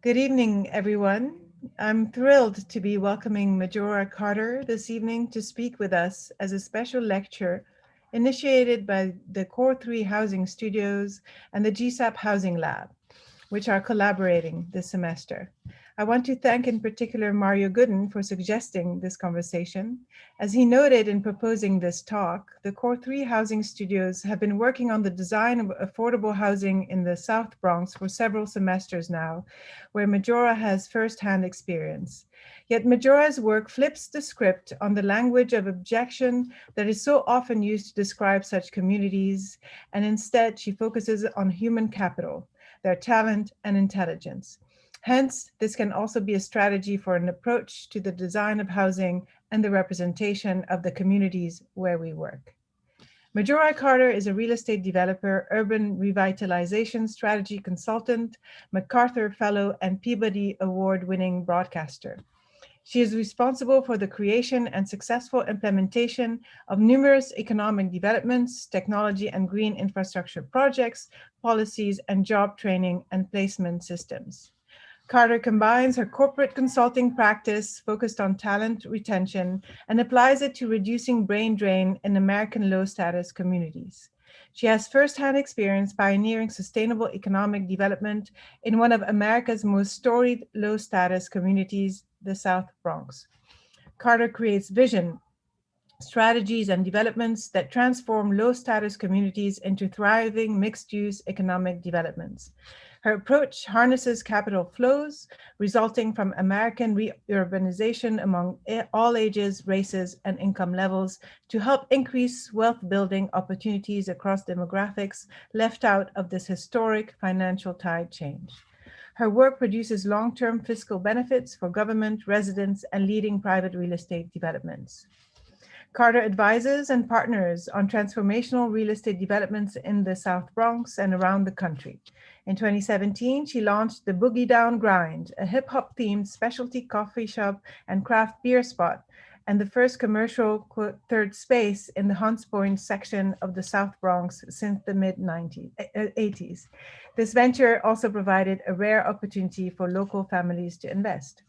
Good evening, everyone. I'm thrilled to be welcoming Majora Carter this evening to speak with us as a special lecture initiated by the Core 3 Housing Studios and the GSAPP Housing Lab, which are collaborating this semester. I want to thank in particular Mario Gooden for suggesting this conversation. As he noted in proposing this talk, the Core 3 Housing Studios have been working on the design of affordable housing in the South Bronx for several semesters now, where Majora has firsthand experience. Yet Majora's work flips the script on the language of objection that is so often used to describe such communities, and instead she focuses on human capital, their talent and intelligence. Hence, this can also be a strategy for an approach to the design of housing and the representation of the communities where we work. Majora Carter is a real estate developer, urban revitalization strategy consultant, MacArthur Fellow, and Peabody Award-winning broadcaster. She is responsible for the creation and successful implementation of numerous economic developments, technology and green infrastructure projects, policies, and job training and placement systems. Carter combines her corporate consulting practice focused on talent retention and applies it to reducing brain drain in American low-status communities. She has firsthand experience pioneering sustainable economic development in one of America's most storied low-status communities, the South Bronx. Carter creates vision, strategies, and developments that transform low-status communities into thriving mixed-use economic developments. Her approach harnesses capital flows resulting from American reurbanization among all ages, races, and income levels to help increase wealth building opportunities across demographics left out of this historic financial tide change. Her work produces long-term fiscal benefits for government, residents, and leading private real estate developments. Carter advises and partners on transformational real estate developments in the South Bronx and around the country. In 2017, she launched the Boogie Down Grind, a hip hop themed specialty coffee shop and craft beer spot, and the first commercial third space in the Hunts Point section of the South Bronx since the mid 80s. This venture also provided a rare opportunity for local families to invest.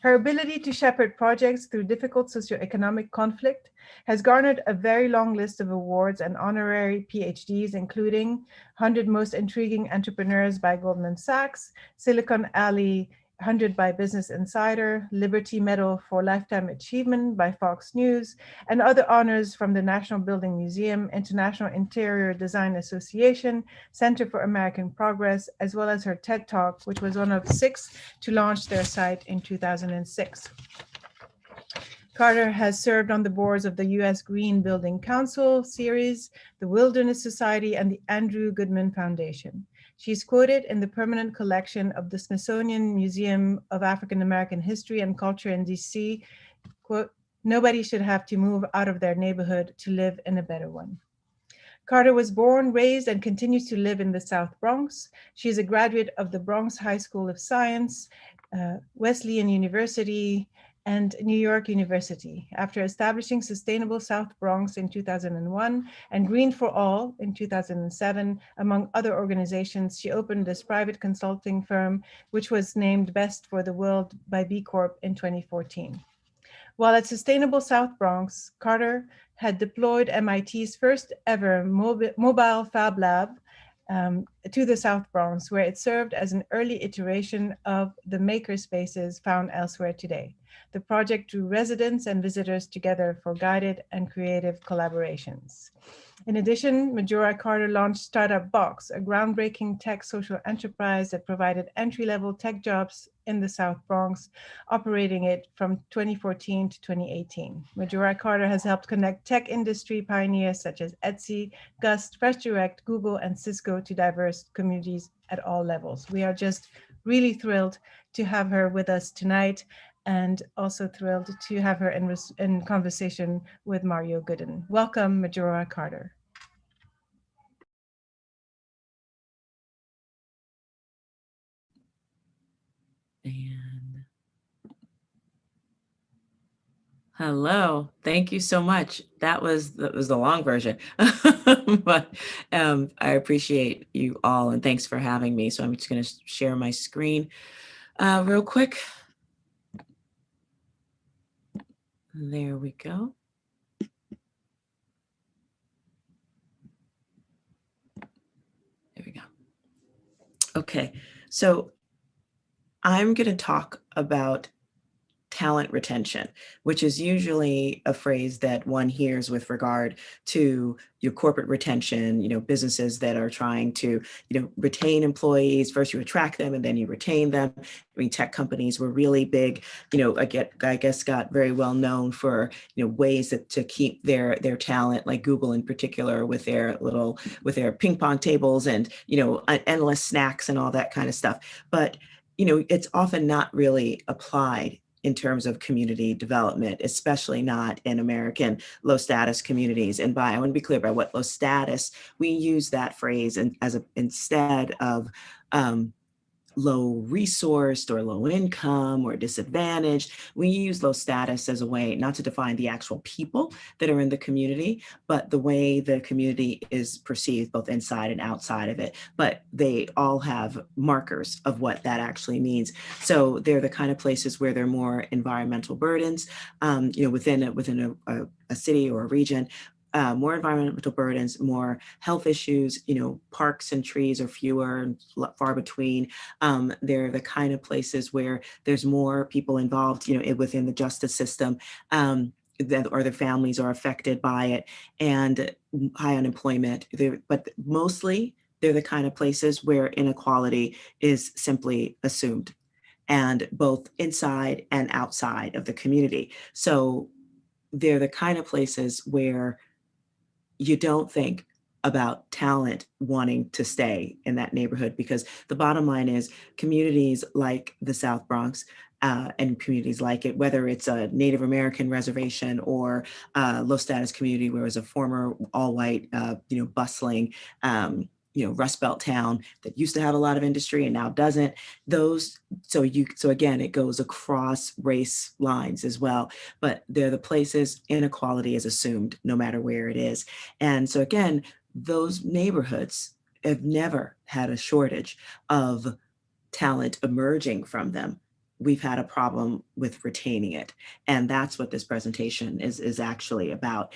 Her ability to shepherd projects through difficult socioeconomic conflict has garnered a very long list of awards and honorary PhDs, including 100 Most Intriguing Entrepreneurs by Goldman Sachs, Silicon Alley 100 by Business Insider, Liberty Medal for Lifetime Achievement by Fox News, and other honors from the National Building Museum, International Interior Design Association, Center for American Progress, as well as her TED Talk, which was one of 6 to launch their site in 2006. Carter has served on the boards of the U.S. Green Building Council series, the Wilderness Society, and the Andrew Goodman Foundation. She's quoted in the permanent collection of the Smithsonian Museum of African American History and Culture in DC, quote, "Nobody should have to move out of their neighborhood to live in a better one." Carter was born, raised, and continues to live in the South Bronx. She is a graduate of the Bronx High School of Science, Wesleyan University, and New York University. After establishing Sustainable South Bronx in 2001 and Green for All in 2007, among other organizations, she opened this private consulting firm, which was named Best for the World by B Corp in 2014. While at Sustainable South Bronx, Carter had deployed MIT's first ever mobile Fab Lab to the South Bronx, where it served as an early iteration of the maker spaces found elsewhere today. The project drew residents and visitors together for guided and creative collaborations. In addition, Majora Carter launched Startup Box, a groundbreaking tech social enterprise that provided entry-level tech jobs in the South Bronx, operating it from 2014 to 2018. Majora Carter has helped connect tech industry pioneers such as Etsy, Gust, FreshDirect, Google, and Cisco to diverse communities at all levels. We are just really thrilled to have her with us tonight, and also thrilled to have her in conversation with Mario Gooden. Welcome, Majora Carter. And hello, thank you so much. That was the long version, but I appreciate you all and thanks for having me. So I'm just going to share my screen. Real quick. There we go. There we go. Okay, so I'm going to talk about talent retention, which is usually a phrase that one hears with regard to your corporate retention, businesses that are trying to, retain employees. First you attract them and then you retain them. I mean, tech companies were really big, I guess got very well known for, ways to keep their talent, like Google in particular with their ping pong tables and, endless snacks and all that kind of stuff. But, it's often not really applied in terms of community development, especially not in American low status communities. And I want to be clear about what low status, we use that phrase instead of low resourced or low income or disadvantaged. We use low status as a way not to define the actual people that are in the community, but the way the community is perceived both inside and outside of it. But they all have markers of what that actually means. So they're the kind of places where there are more environmental burdens, within a city or a region. More environmental burdens, more health issues, parks and trees are fewer and far between. They're the kind of places where there's more people involved, within the justice system, or their families are affected by it, and high unemployment. But mostly they're the kind of places where inequality is simply assumed, and both inside and outside of the community. So they're the kind of places where you don't think about talent wanting to stay in that neighborhood, because the bottom line is communities like the South Bronx, and communities like it, whether it's a Native American reservation or a low status community where it was a former all white, bustling, Rust Belt town that used to have a lot of industry and now doesn't. So again, it goes across race lines as well, but they're the places inequality is assumed no matter where it is. And so again, those neighborhoods have never had a shortage of talent emerging from them. We've had a problem with retaining it. And that's what this presentation is actually about.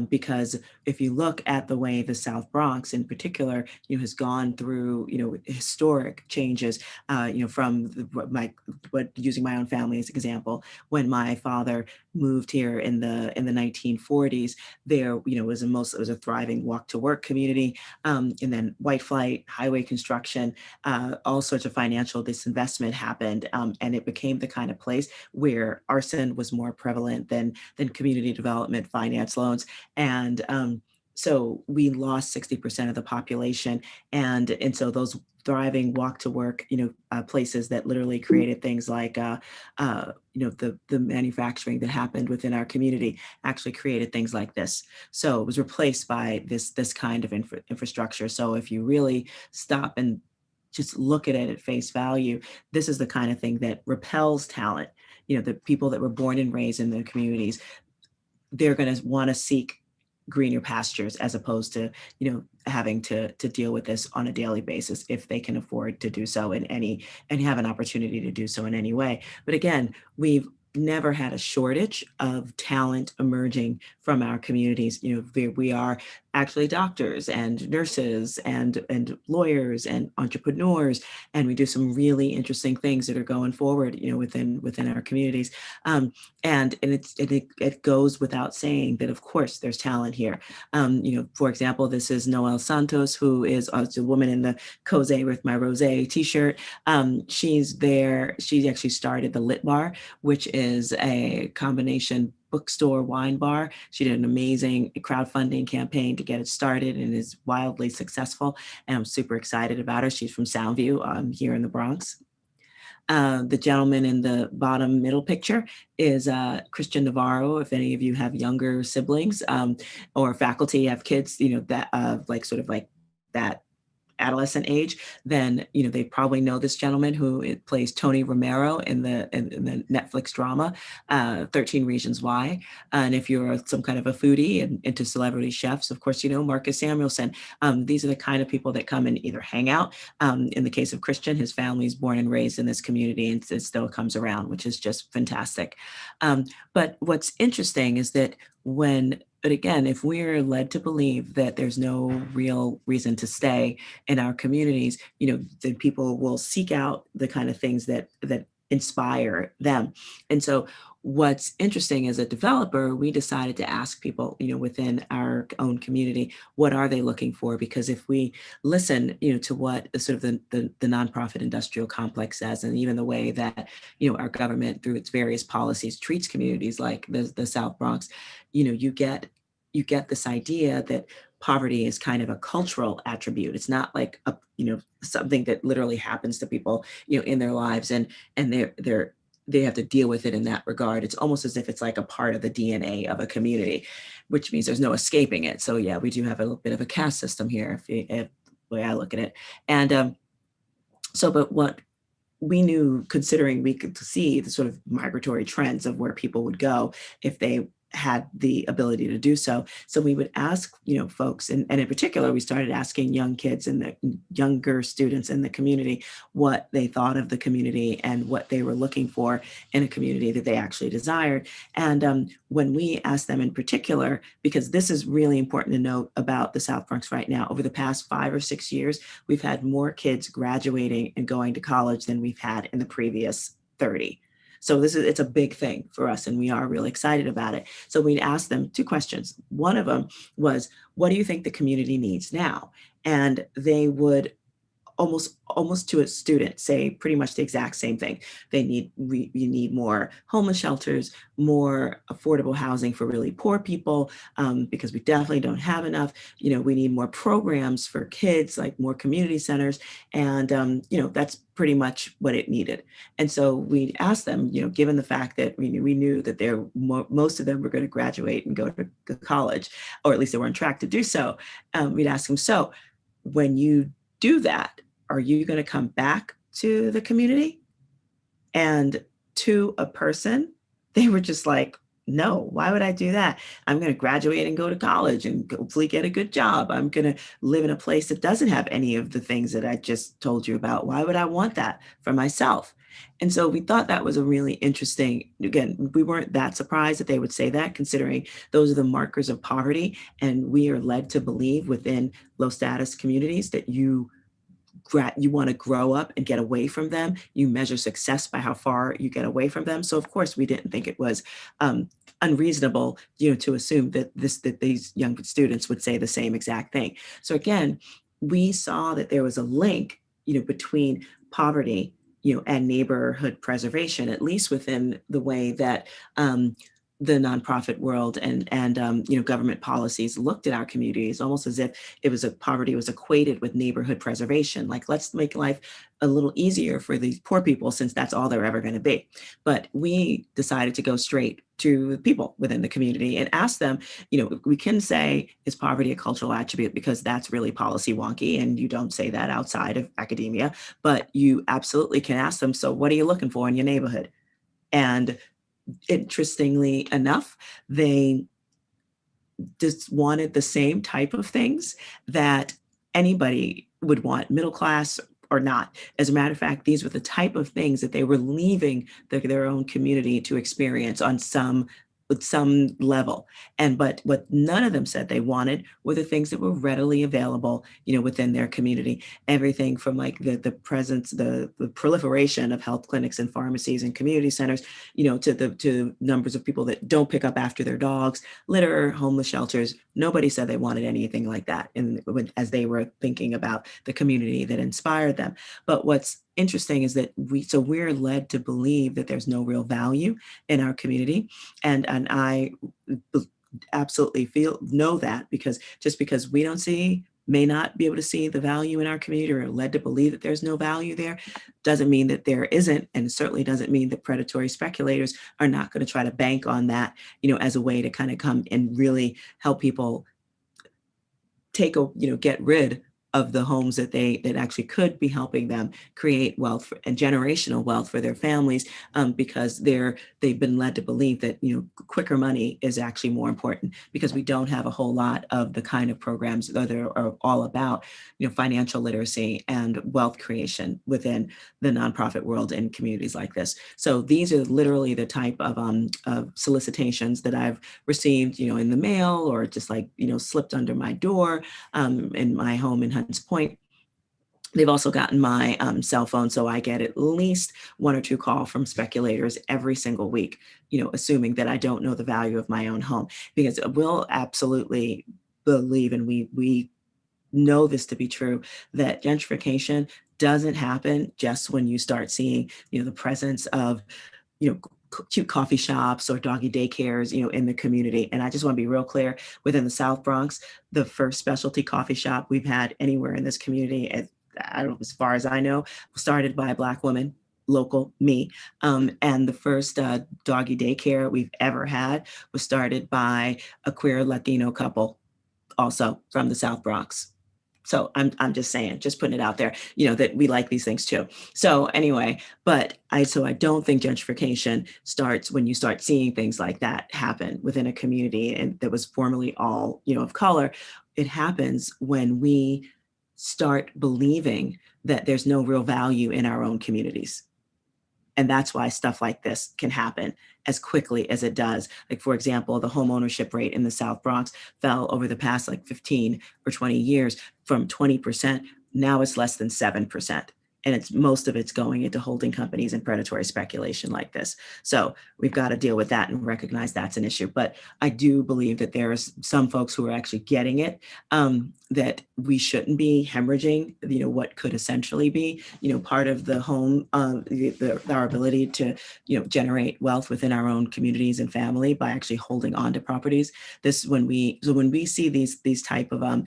Because if you look at the way the South Bronx in particular, has gone through, historic changes, from using my own family as an example, when my father moved here in the 1940s, there, it was a thriving walk to work community. And then white flight, highway construction, all sorts of financial disinvestment happened. And it became the kind of place where arson was more prevalent than community development finance loans. And so we lost 60% of the population. And so those thriving walk to work, places that literally created things like, the manufacturing that happened within our community actually created things like this. So it was replaced by this kind of infrastructure. So if you really stop and just look at it at face value, this is the kind of thing that repels talent. The people that were born and raised in the communities, they're going to want to seek greener pastures as opposed to, having to deal with this on a daily basis if they can afford to do so and have an opportunity to do so in any way. But again, we've never had a shortage of talent emerging from our communities. We are actually doctors and nurses and lawyers and entrepreneurs, and we do some really interesting things that are going forward, within our communities. And it goes without saying that, of course, there's talent here. For example, this is Noelle Santos, who is a woman in the Coze with my Rose t-shirt. She's there. She actually started the Lit Bar, which is a combination bookstore wine bar. She did an amazing crowdfunding campaign to get it started and is wildly successful. And I'm super excited about her. She's from Soundview, here in the Bronx. The gentleman in the bottom middle picture is Christian Navarro. If any of you have younger siblings, or faculty have kids, that like that adolescent age, then they probably know this gentleman who plays Tony Romero in the Netflix drama 13 Reasons Why. And if you're some kind of a foodie and into celebrity chefs, of course, Marcus Samuelsson. These are the kind of people that come and either hang out. In the case of Christian, his family is born and raised in this community, and it still comes around, which is just fantastic. But what's interesting is that but again, if we're led to believe that there's no real reason to stay in our communities, then people will seek out the kind of things that inspire them. And so what's interesting, as a developer, we decided to ask people, within our own community, what are they looking for? Because if we listen, to what sort of the nonprofit industrial complex says, and even the way that, our government through its various policies treats communities like the South Bronx, you get this idea that poverty is kind of a cultural attribute. It's not like something that literally happens to people, in their lives, and they have to deal with it in that regard. It's almost as if it's like a part of the DNA of a community, which means there's no escaping it. So yeah, we do have a little bit of a caste system here, if the way I look at it. And but what we knew, considering we could see the sort of migratory trends of where people would go if they had the ability to do so. So we would ask, folks, and in particular, we started asking young kids and the younger students in the community what they thought of the community and what they were looking for in a community that they actually desired. And when we asked them in particular, because this is really important to note about the South Bronx right now, over the past 5 or 6 years, we've had more kids graduating and going to college than we've had in the previous 30. So it's a big thing for us, and we are really excited about it. So we'd ask them 2 questions. One of them was, what do you think the community needs now? And they would almost to a student say pretty much the exact same thing. We need more homeless shelters, more affordable housing for really poor people, because we definitely don't have enough. We need more programs for kids, like more community centers, and that's pretty much what it needed. And so we asked them, given the fact that we knew that most of them were going to graduate and go to college, or at least they were on track to do so, we'd ask them, so when you do that, are you going to come back to the community? And to a person, they were just like, no, why would I do that? I'm going to graduate and go to college and hopefully get a good job. I'm going to live in a place that doesn't have any of the things that I just told you about. Why would I want that for myself? And so we thought that was a really interesting, again, we weren't that surprised that they would say that, considering those are the markers of poverty. And we are led to believe within low status communities that you want to grow up and get away from them. You measure success by how far you get away from them. So of course we didn't think it was unreasonable, to assume that these young students would say the same exact thing. So again, we saw that there was a link, between poverty, and neighborhood preservation, at least within the way that the nonprofit world and government policies looked at our communities, almost as if poverty was equated with neighborhood preservation. Like, let's make life a little easier for these poor people, since that's all they're ever going to be. But we decided to go straight to people within the community and ask them, we can say, is poverty a cultural attribute? Because that's really policy wonky, and you don't say that outside of academia, but you absolutely can ask them, so what are you looking for in your neighborhood? And interestingly enough, they just wanted the same type of things that anybody would want, middle class or not. As a matter of fact, these were the type of things that they were leaving their own community to experience on some level. But what none of them said they wanted were the things that were readily available, within their community. Everything from like the presence, the proliferation of health clinics and pharmacies and community centers, to numbers of people that don't pick up after their dogs, litter, homeless shelters. Nobody said they wanted anything like that, as they were thinking about the community that inspired them. But what's interesting is that we're led to believe that there's no real value in our community, and I absolutely know that, because just because we may not be able to see the value in our community, or are led to believe that there's no value there, doesn't mean that there isn't, and certainly doesn't mean that predatory speculators are not going to try to bank on that, as a way to kind of come and really help people get rid of the homes that actually could be helping them create wealth and generational wealth for their families, because they've been led to believe that quicker money is actually more important, because we don't have a whole lot of the kind of programs that are all about financial literacy and wealth creation within the nonprofit world in communities like this. So these are literally the type of solicitations that I've received, in the mail, or just like slipped under my door in my home in Hunts Point. They've also gotten my cell phone, so I get at least 1 or 2 calls from speculators every single week, assuming that I don't know the value of my own home, because we'll absolutely believe, and we know this to be true, that gentrification doesn't happen just when you start seeing, the presence of, cute coffee shops or doggy daycares, in the community. And I just want to be real clear, within the South Bronx, the first specialty coffee shop we've had anywhere in this community, I don't know, as far as I know, started by a Black woman, local, me. And the first doggy daycare we've ever had was started by a queer Latino couple, also from the South Bronx. So I'm just saying, just putting it out there, that we like these things too. So anyway, but I don't think gentrification starts when you start seeing things like that happen within a community and that was formerly all, of color. It happens when we start believing that there's no real value in our own communities. And that's why stuff like this can happen as quickly as it does. Like, for example, the home ownership rate in the South Bronx fell over the past 15 or 20 years from 20%. Now it's less than 7%. And most of it's going into holding companies and predatory speculation like this. So we've got to deal with that and recognize that's an issue. But I do believe that there are some folks who are actually getting it, that we shouldn't be hemorrhaging, what could essentially be, part of the home, our ability to, generate wealth within our own communities and family by actually holding on to properties. When we see these type of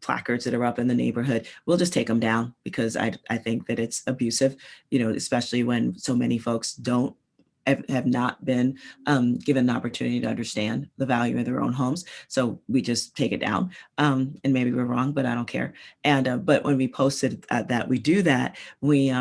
placards that are up in the neighborhood, we'll just take them down, because I think that it's abusive, especially when so many folks have not been given an opportunity to understand the value of their own homes. So we just take it down. And maybe we're wrong, but I don't care. And but when we posted that we do that, we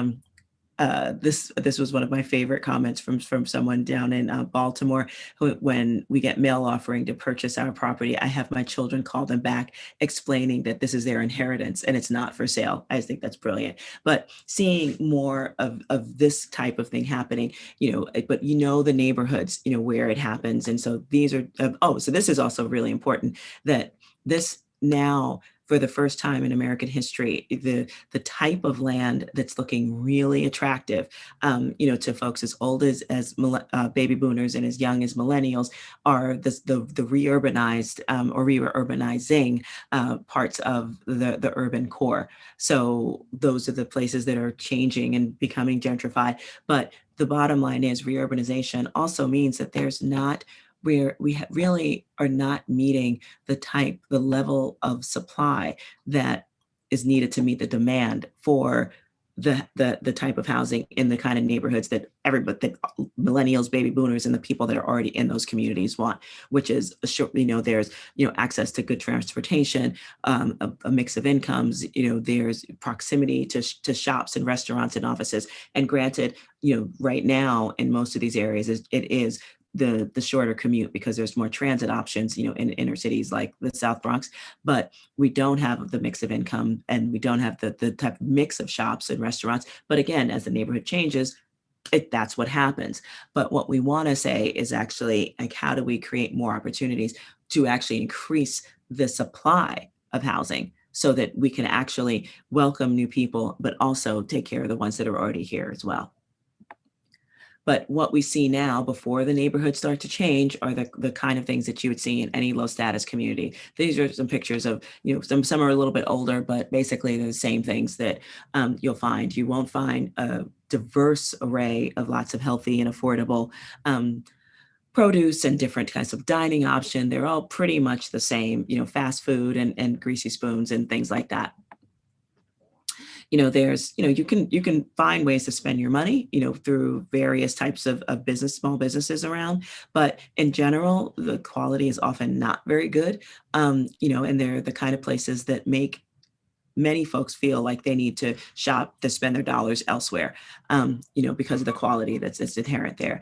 this was one of my favorite comments from someone down in Baltimore, when we get mail offering to purchase our property, I have my children call them back explaining that this is their inheritance and it's not for sale. I just think that's brilliant. But seeing more of this type of thing happening, but the neighborhoods, where it happens. And so these are, so this is also really important, that this now, for the first time in American history, the type of land that's looking really attractive, to folks as old as baby boomers and as young as millennials, are the re-urbanized or re-urbanizing parts of the urban core. So those are the places that are changing and becoming gentrified. But the bottom line is, re-urbanization also means that there's not, where we really are not meeting the level of supply that is needed to meet the demand for the type of housing in the kind of neighborhoods that millennials, baby boomers, and the people that are already in those communities want, which is there's access to good transportation, a mix of incomes, there's proximity to shops and restaurants and offices. And granted, right now in most of these areas it is the shorter commute, because there's more transit options, in inner cities like the South Bronx, but we don't have the mix of income, and we don't have the type of mix of shops and restaurants. But again, as the neighborhood changes, that's what happens. But what we want to say is actually, like, how do we create more opportunities to actually increase the supply of housing, so that we can actually welcome new people, but also take care of the ones that are already here as well. But what we see now, before the neighborhoods start to change, are the kind of things that you would see in any low status community. These are some pictures of, some are a little bit older, but basically they're the same things that you'll find. You won't find a diverse array of lots of healthy and affordable produce and different kinds of dining option. They're all pretty much the same, fast food and greasy spoons and things like that. There's, you can find ways to spend your money, through various types of small businesses around. But in general, the quality is often not very good. And they're the kind of places that make many folks feel like they need to spend their dollars elsewhere, because of the quality that's inherent there.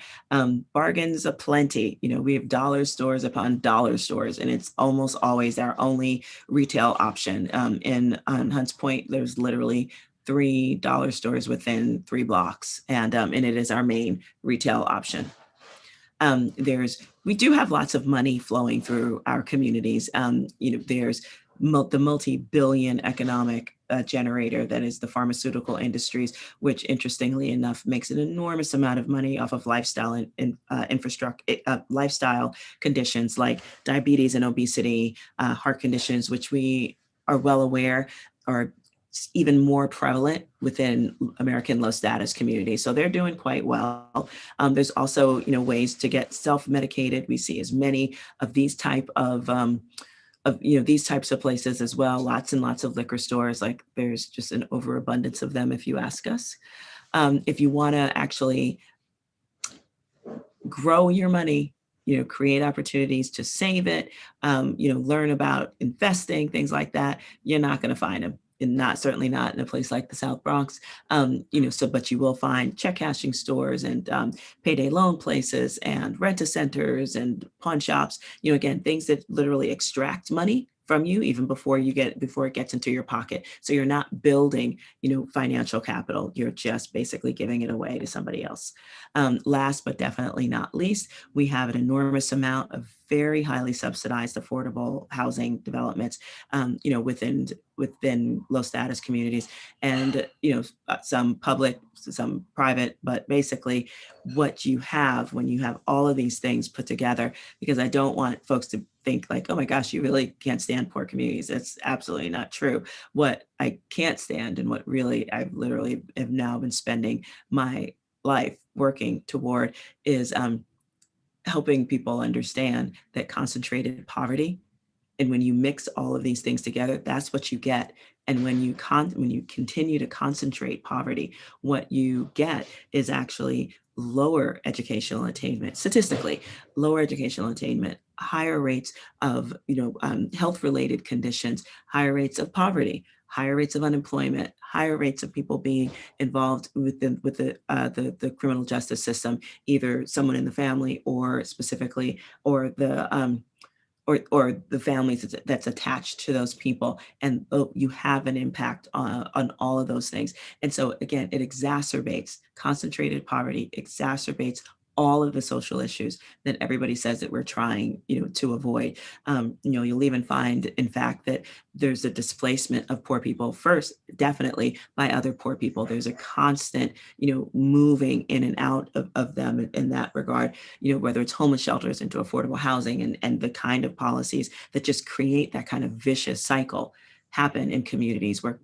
Bargains aplenty. We have dollar stores upon dollar stores, and it's almost always our only retail option. On Hunts Point, there's literally $3 stores within 3 blocks, and it is our main retail option. We do have lots of money flowing through our communities. There's the multi-billion economic generator that is the pharmaceutical industries, which interestingly enough makes an enormous amount of money off of lifestyle and infrastructure, lifestyle conditions like diabetes and obesity, heart conditions, which we are well aware are even more prevalent within American low status communities. So they're doing quite well. There's also, ways to get self-medicated. We see as many of these type of these types of places as well. Lots and lots of liquor stores. Like there's just an overabundance of them, if you ask us. If you want to actually grow your money, create opportunities to save it, learn about investing, things like that, you're not going to find them. And certainly not in a place like the South Bronx. But you will find check cashing stores and payday loan places and rent-a-centers and pawn shops, again, things that literally extract money from you even before it gets into your pocket. So you're not building, financial capital. You're just basically giving it away to somebody else. Last but definitely not least, we have an enormous amount of very highly subsidized affordable housing developments, within low status communities, and some public, some private, but basically what you have when you have all of these things put together, because I don't want folks to think like, oh my gosh, you really can't stand poor communities. That's absolutely not true. What I can't stand, and what really I literally have now been spending my life working toward, is helping people understand that concentrated poverty, and when you mix all of these things together, that's what you get. And when you continue to concentrate poverty, what you get is actually lower educational attainment, statistically, lower educational attainment, higher rates of health-related conditions, higher rates of poverty, higher rates of unemployment, higher rates of people being involved with the criminal justice system, either someone in the family or specifically, or the families that's attached to those people. And you have an impact on all of those things. And so again, it exacerbates concentrated poverty, exacerbates all of the social issues that everybody says that we're trying, to avoid. You'll even find, in fact, that there's a displacement of poor people first, definitely by other poor people. There's a constant, moving in and out of them in that regard, whether it's homeless shelters into affordable housing, and the kind of policies that just create that kind of vicious cycle happen in communities where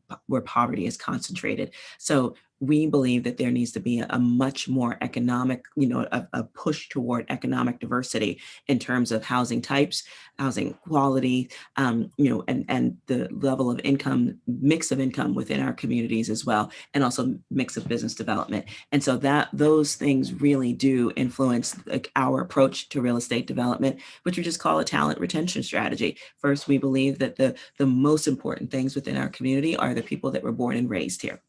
poverty is concentrated. So we believe that there needs to be a much more economic, a push toward economic diversity in terms of housing types, housing quality, and the level of income, mix of income within our communities as well, and also mix of business development. And so those things really do influence our approach to real estate development, which we just call a talent retention strategy. First, we believe that the most important things within our community are the people that were born and raised here.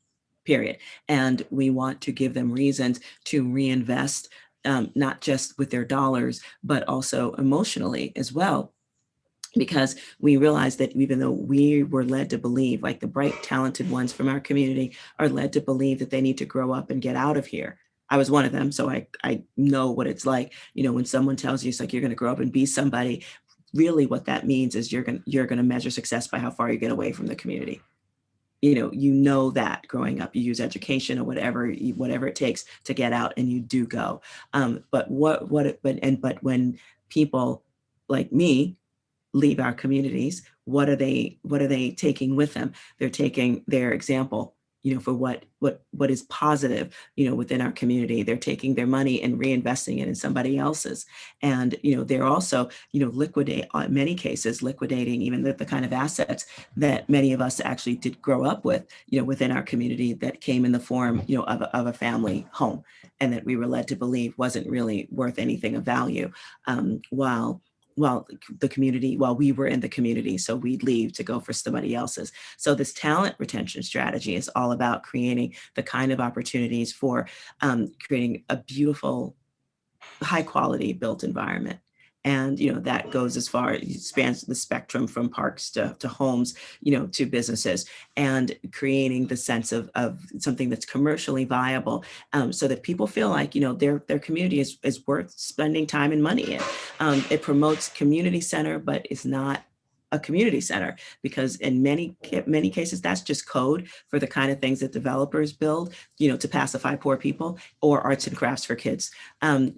Period. And we want to give them reasons to reinvest, not just with their dollars, but also emotionally as well. Because we realize that even though we were led to believe, like the bright, talented ones from our community are led to believe that they need to grow up and get out of here. I was one of them, so I know what it's like. When someone tells you it's like you're going to grow up and be somebody, really what that means is you're going to measure success by how far you get away from the community. That growing up, you use education or whatever it takes to get out, and you do go. But when people like me leave our communities, what are they taking with them? They're taking their example, for what is positive, within our community. They're taking their money and reinvesting it in somebody else's. And, they're also, in many cases, liquidating even the kind of assets that many of us actually did grow up with, within our community, that came in the form, of a family home, and that we were led to believe wasn't really worth anything of value. While while we were in the community. So we'd leave to go for somebody else's. So this talent retention strategy is all about creating the kind of opportunities for creating a beautiful, high quality built environment. And, that goes as far, it spans the spectrum from parks to homes, to businesses, and creating the sense of something that's commercially viable, so that people feel like, their community is worth spending time and money in. It promotes community center, but it's not a community center, because in many cases that's just code for the kind of things that developers build, to pacify poor people, or arts and crafts for kids.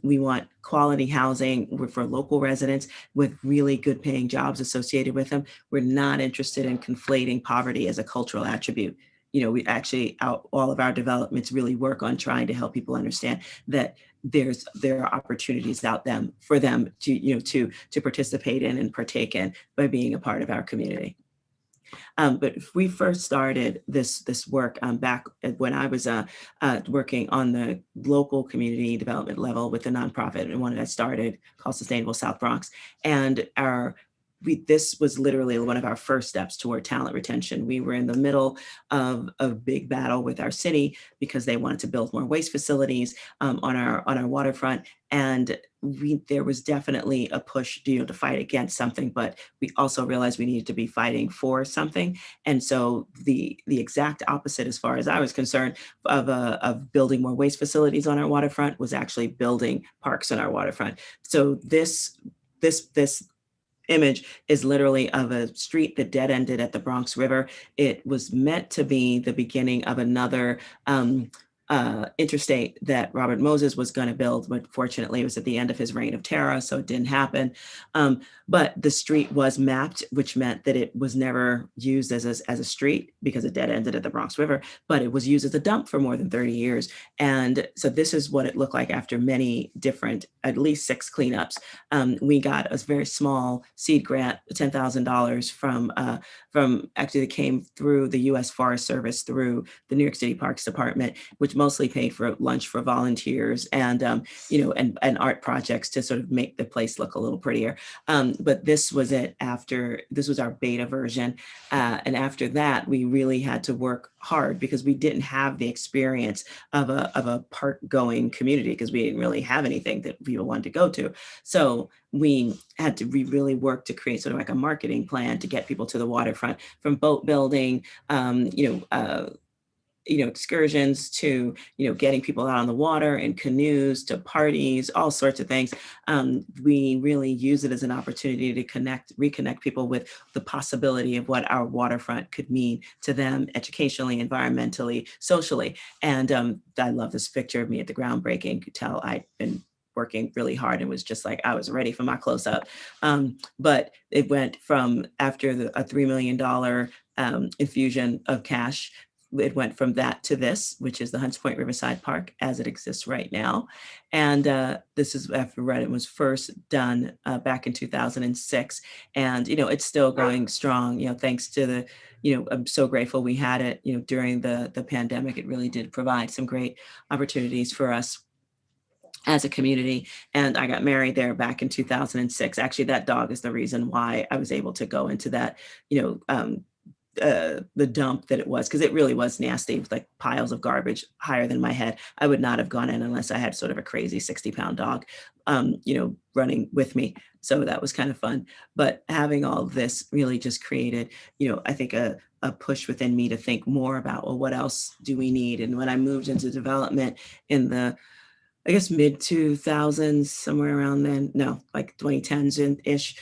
We want quality housing for local residents with really good paying jobs associated with them. We're not interested in conflating poverty as a cultural attribute. We actually, all of our developments really work on trying to help people understand that there are opportunities out them for them to, to participate in and partake in by being a part of our community. But if we first started this work back when I was working on the local community development level with a nonprofit, and one that I started called Sustainable South Bronx, and this was literally one of our first steps toward talent retention. We were in the middle of a big battle with our city because they wanted to build more waste facilities on our waterfront, and there was definitely a push, to fight against something, but we also realized we needed to be fighting for something. And so the exact opposite, as far as I was concerned, of building more waste facilities on our waterfront, was actually building parks on our waterfront. So this image is literally of a street that dead ended at the Bronx River. It was meant to be the beginning of another interstate that Robert Moses was going to build, but fortunately it was at the end of his reign of terror, so it didn't happen. But the street was mapped, which meant that it was never used as a street because it dead ended at the Bronx River, but it was used as a dump for more than 30 years. And so this is what it looked like after many different, at least 6 cleanups. We got a very small seed grant, $10,000 from actually that came through the U.S. Forest Service through the New York City Parks Department, which mostly paid for lunch for volunteers and and art projects to sort of make the place look a little prettier. But this was this was our beta version, and after that we really had to work hard because we didn't have the experience of a park going community, because we didn't really have anything that people wanted to go to. So we really worked to create sort of like a marketing plan to get people to the waterfront, from boat building, excursions to, getting people out on the water and canoes, to parties, all sorts of things. We really use it as an opportunity to reconnect people with the possibility of what our waterfront could mean to them educationally, environmentally, socially. And I love this picture of me at the groundbreaking. You could tell I'd been working really hard and was just like, I was ready for my close up. But it went from, after a $3 million infusion of cash, it went from that to this, which is the Hunts Point Riverside Park as it exists right now. And this is after Reddit was first done back in 2006. And, it's still going strong, thanks to the, I'm so grateful we had it, during the pandemic. It really did provide some great opportunities for us as a community. And I got married there back in 2006. Actually, that dog is the reason why I was able to go into that, the dump that it was, because it really was nasty, with like piles of garbage higher than my head. I would not have gone in unless I had sort of a crazy 60-pound dog, running with me. So that was kind of fun. But having all of this really just created, I think a push within me to think more about, well, what else do we need? And when I moved into development in the, I guess, mid 2000s, somewhere around then, no, like 2010s ish,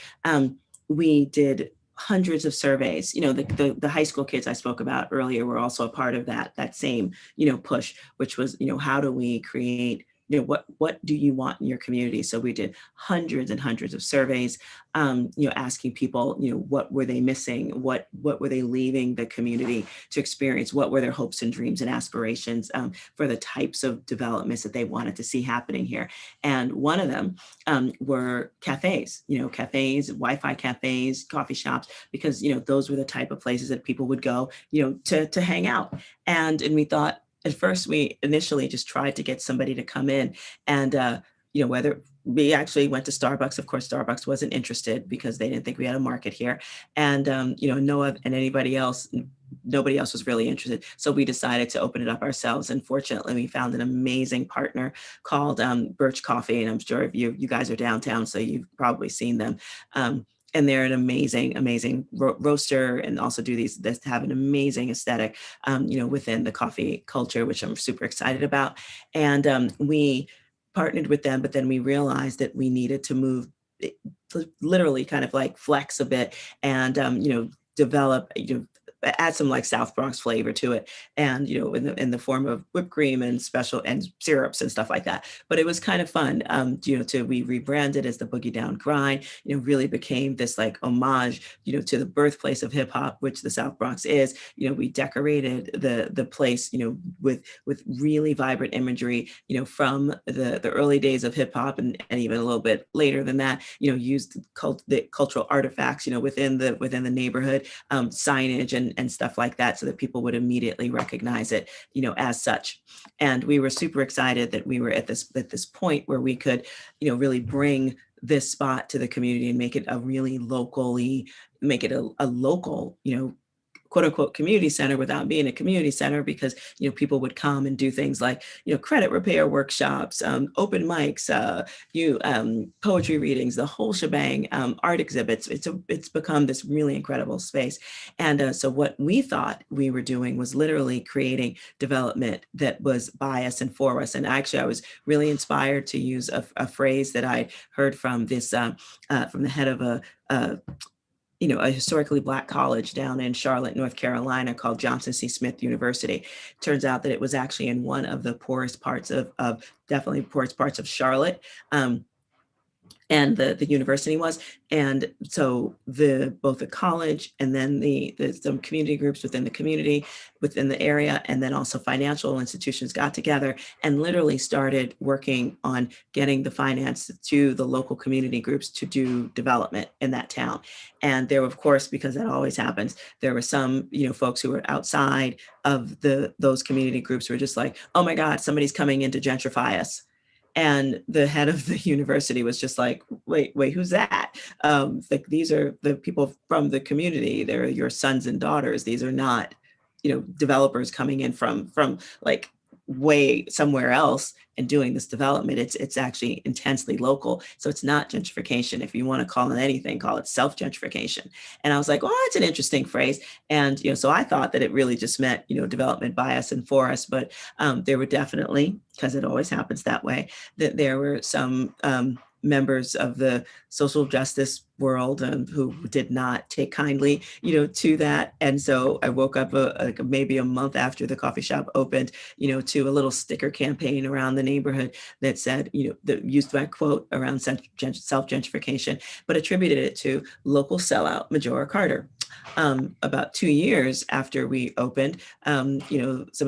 we did hundreds of surveys. The high school kids I spoke about earlier were also a part of that same, push, which was, how do we create, what do you want in your community? So we did hundreds and hundreds of surveys, asking people, what were they missing? What were they leaving the community to experience? What were their hopes and dreams and aspirations for the types of developments that they wanted to see happening here? And one of them were cafes, cafes, Wi-Fi cafes, coffee shops, because, those were the type of places that people would go, to hang out. And we thought, at first, we initially just tried to get somebody to come in and, whether we actually went to Starbucks. Of course, Starbucks wasn't interested because they didn't think we had a market here. And, Noah and nobody else was really interested. So we decided to open it up ourselves. And fortunately, we found an amazing partner called Birch Coffee. And I'm sure if you guys are downtown, so you've probably seen them. And they're an amazing roaster, and also do this have an amazing aesthetic, within the coffee culture, which I'm super excited about. And we partnered with them, but then we realized that we needed to move, literally kind of like flex a bit, and develop, add some like South Bronx flavor to it, and in the form of whipped cream and special and syrups and stuff like that. But it was kind of fun, we rebranded as the Boogie Down Grind. Really became this like homage, to the birthplace of hip hop, which the South Bronx is. We decorated the place, with really vibrant imagery, from the early days of hip hop, and even a little bit later than that. Used the cultural artifacts, within the neighborhood, signage and stuff like that, so that people would immediately recognize it, as such. And we were super excited that we were at this point where we could, really bring this spot to the community and make it a local, quote unquote community center, without being a community center, because people would come and do things like credit repair workshops, open mics, poetry readings, the whole shebang, art exhibits. It's become this really incredible space. And so what we thought we were doing was literally creating development that was by us and for us. And actually, I was really inspired to use a phrase that I heard from from the head of a historically Black college down in Charlotte, North Carolina, called Johnson C. Smith University. Turns out that it was actually in one of the poorest parts definitely poorest parts of Charlotte. And the university was. And so both the college, and then some community groups within the community, within the area, and then also financial institutions got together and literally started working on getting the finance to the local community groups to do development in that town. And there, of course, because that always happens, there were some, folks who were outside of those community groups who were just like, oh my God, somebody's coming in to gentrify us. And the head of the university was just like, wait, who's that? Like, these are the people from the community. They're your sons and daughters. These are not, developers coming in from like way somewhere else and doing this development. It's actually intensely local. So it's not gentrification. If you want to call it anything, call it self-gentrification. And I was like, oh, that's an interesting phrase. And, so I thought that it really just meant, development by us and for us. But there were definitely, because it always happens that way, that there were some members of the social justice world who did not take kindly, to that. And so I woke up maybe a month after the coffee shop opened, to a little sticker campaign around the neighborhood that said, that used my quote around self-gentrification, but attributed it to local sellout Majora Carter. About 2 years after we opened, some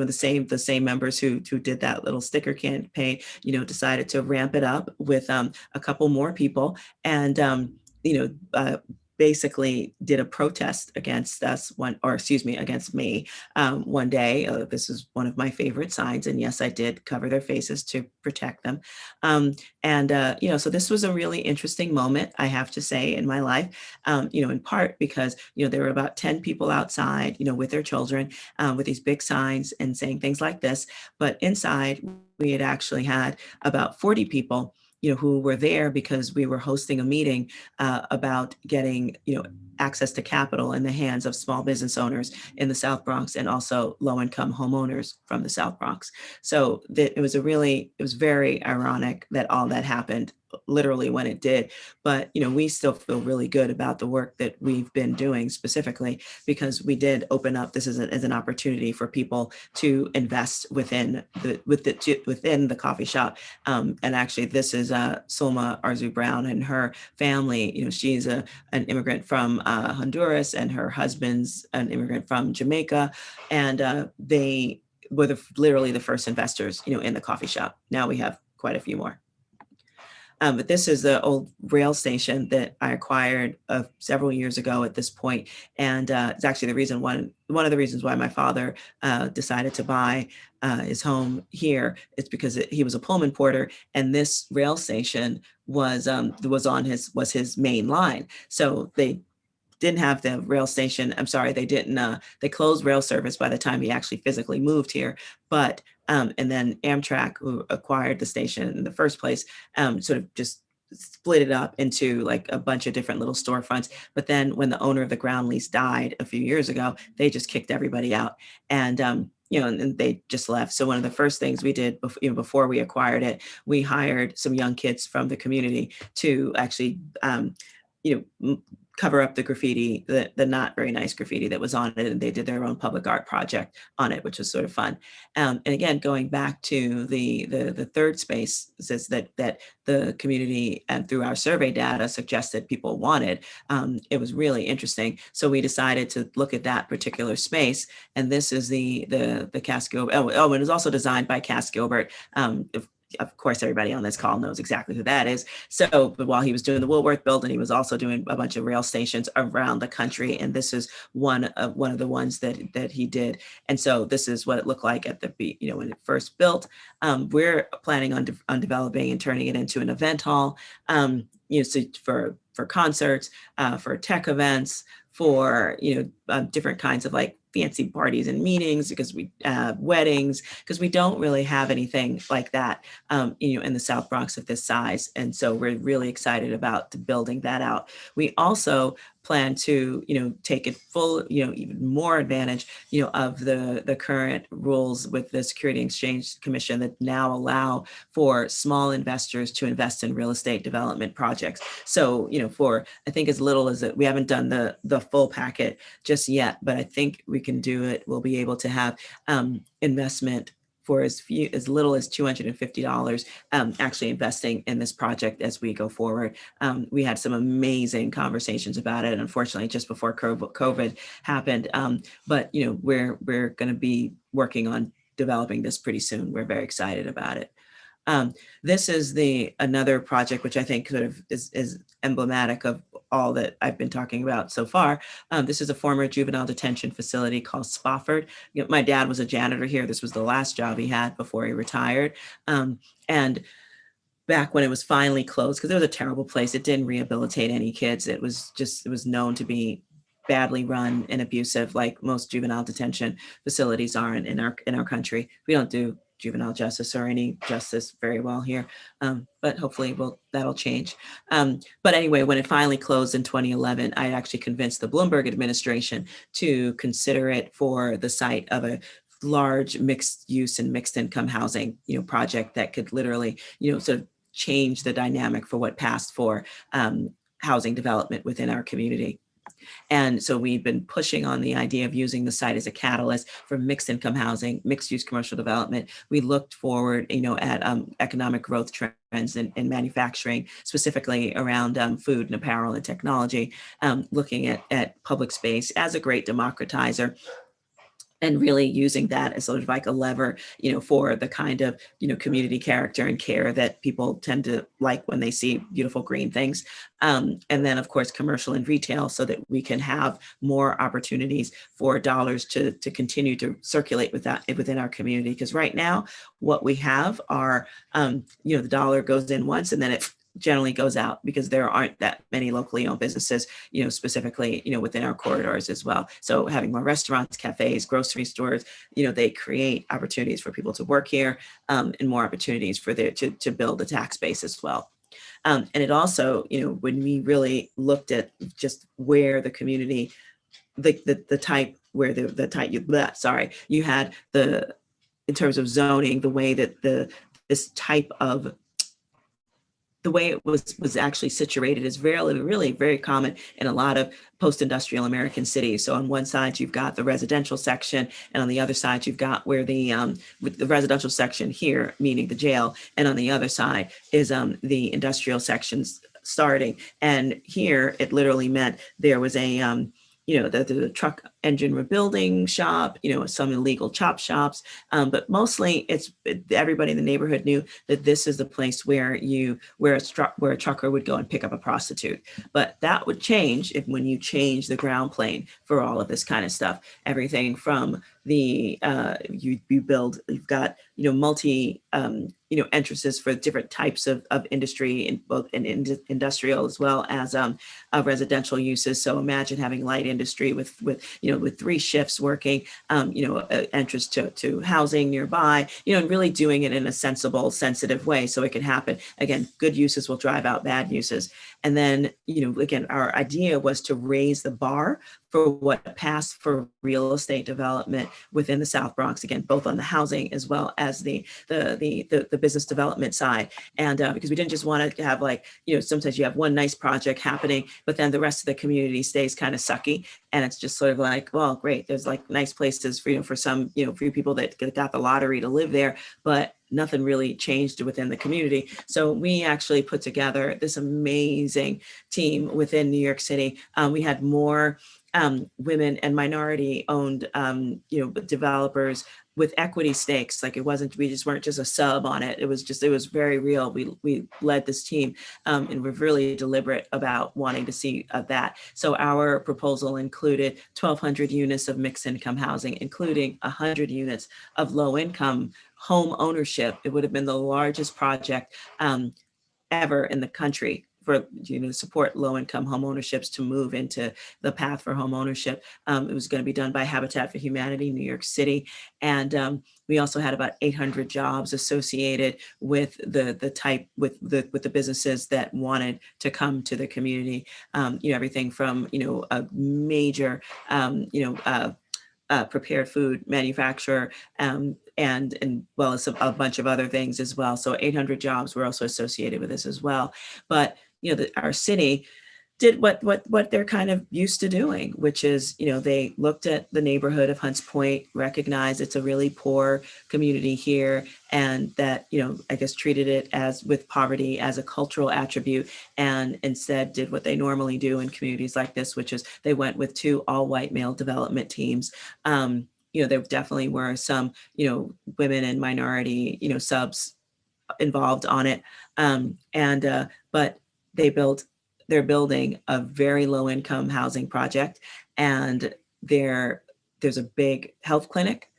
of the same members who did that little sticker campaign, decided to ramp it up with a couple more people, and basically did a protest against us against me one day. This is one of my favorite signs. And yes, I did cover their faces to protect them. So this was a really interesting moment, I have to say, in my life, in part because, there were about 10 people outside, with their children, with these big signs and saying things like this. But inside, we had actually had about 40 people who were there because we were hosting a meeting about getting, access to capital in the hands of small business owners in the South Bronx, and also low-income homeowners from the South Bronx. So it was very ironic that all that happened literally when it did. But, we still feel really good about the work that we've been doing, specifically because we did open up this as an opportunity for people to invest within the coffee shop. And actually, this is Sulma Arzu Brown and her family. She's an immigrant from Honduras, and her husband's an immigrant from Jamaica, and they were literally the first investors, in the coffee shop. Now we have quite a few more. But this is the old rail station that I acquired several years ago at this point, and it's actually one of the reasons why my father decided to buy his home here. It's because he was a Pullman porter, and this rail station was his main line. So they didn't have the rail station. I'm sorry, they didn't. They closed rail service by the time he actually physically moved here. But and then Amtrak, who acquired the station in the first place, sort of just split it up into like a bunch of different little storefronts. But then when the owner of the ground lease died a few years ago, they just kicked everybody out. And and they just left. So one of the first things we did before we acquired it, we hired some young kids from the community to actually cover up the graffiti, the not very nice graffiti that was on it, and they did their own public art project on it, which was sort of fun. And again, going back to the third space, says that the community and through our survey data suggested people wanted. It was really interesting, so we decided to look at that particular space. And this is the Cass Gilbert. And it was also designed by Cass Gilbert. Of course, everybody on this call knows exactly who that is. So, but while he was doing the Woolworth building, he was also doing a bunch of rail stations around the country. And this is one of the ones that he did. And so this is what it looked like at when it first built. We're planning on developing and turning it into an event hall, so for concerts, for tech events, for different kinds of like fancy parties and meetings, because we weddings, because we don't really have anything like that in the South Bronx of this size. And so we're really excited about building that out. We also plan to take it full even more advantage of the current rules with the Security and Exchange Commission that now allow for small investors to invest in real estate development projects. So for I think as little as we haven't done the full packet just yet, but I think we can do it. We'll be able to have investment for as little as $250 actually investing in this project as we go forward. We had some amazing conversations about it, unfortunately, just before COVID happened. But we're going to be working on developing this pretty soon. We're very excited about it. This is another project which I think sort of is emblematic of all that I've been talking about so far. This is a former juvenile detention facility called Spofford. My dad was a janitor here. This was the last job he had before he retired. And back when it was finally closed, because it was a terrible place, it didn't rehabilitate any kids. It was known to be badly run and abusive, like most juvenile detention facilities are in our country. We don't do juvenile justice or any justice very well here, but hopefully that'll change. But anyway, when it finally closed in 2011, I actually convinced the Bloomberg administration to consider it for the site of a large mixed use and mixed income housing project that could literally sort of change the dynamic for what passed for housing development within our community. And so we've been pushing on the idea of using the site as a catalyst for mixed income housing, mixed use commercial development. We looked forward, at economic growth trends in manufacturing, specifically around food and apparel and technology, looking at public space as a great democratizer, and really using that as sort of like a lever, for the kind of, community character and care that people tend to like when they see beautiful green things. And then of course, commercial and retail, so that we can have more opportunities for dollars to continue to circulate within our community. Because right now, what we have are, the dollar goes in once and then it generally goes out, because there aren't that many locally owned businesses, specifically, within our corridors as well. So having more restaurants, cafes, grocery stores, they create opportunities for people to work here, and more opportunities for to build a tax base as well. And it also, when we really looked at just where the community, the type where the type you had in terms of zoning, the way that this type of the way it was actually situated is really very common in a lot of post-industrial American cities. So on one side, you've got the residential section, and on the other side, you've got where with the residential section here, meaning the jail, and on the other side is the industrial sections starting. And here, it literally meant there was a the truck engine rebuilding shop, some illegal chop shops, but mostly everybody in the neighborhood knew that this is the place where a trucker would go and pick up a prostitute. But that would change when you change the ground plane for all of this kind of stuff. Everything from you've got multi entrances for different types of industry, in both in industrial as well as residential uses. So imagine having light industry with 3 shifts working, entrance to housing nearby, and really doing it in a sensible, sensitive way so it can happen. Again, good uses will drive out bad uses. And then, again, our idea was to raise the bar for what passed for real estate development within the South Bronx, again, both on the housing as well as the business development side. And because we didn't just want to have sometimes you have one nice project happening, but then the rest of the community stays kind of sucky. And it's just sort of like, well, great, there's nice places for some, for people that got the lottery to live there, but nothing really changed within the community. So we actually put together this amazing team within New York City. We had more women and minority owned, developers with equity stakes. We just weren't just a sub on it. It was very real. We led this team, and we're really deliberate about wanting to see that. So our proposal included 1,200 units of mixed income housing, including 100 units of low income home ownership. It would have been the largest project ever in the country for support low-income home ownerships to move into the path for home ownership. It was going to be done by Habitat for Humanity, New York City, and we also had about 800 jobs associated with the businesses that wanted to come to the community. Everything from a major prepared food manufacturer, and well as a bunch of other things as well. So 800 jobs were also associated with this as well. But our city did what they're kind of used to doing, which is, they looked at the neighborhood of Hunts Point, recognized it's a really poor community here, and that, I guess treated it with poverty as a cultural attribute, and instead did what they normally do in communities like this, which is they went with 2 all-white male development teams. There definitely were some, women and minority, subs involved on it. But they're building a very low income housing project, and there's a big health clinic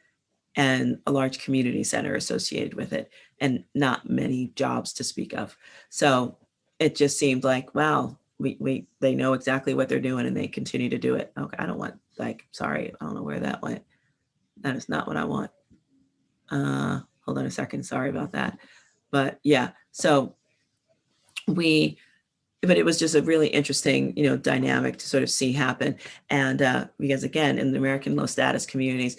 and a large community center associated with it, and not many jobs to speak of. So it just seemed like, wow, they know exactly what they're doing, and they continue to do it. Okay, sorry, I don't know where that went. That is not what I want. Hold on a second. Sorry about that. But yeah, but it was just a really interesting, dynamic to sort of see happen. And because again, in the American low status communities,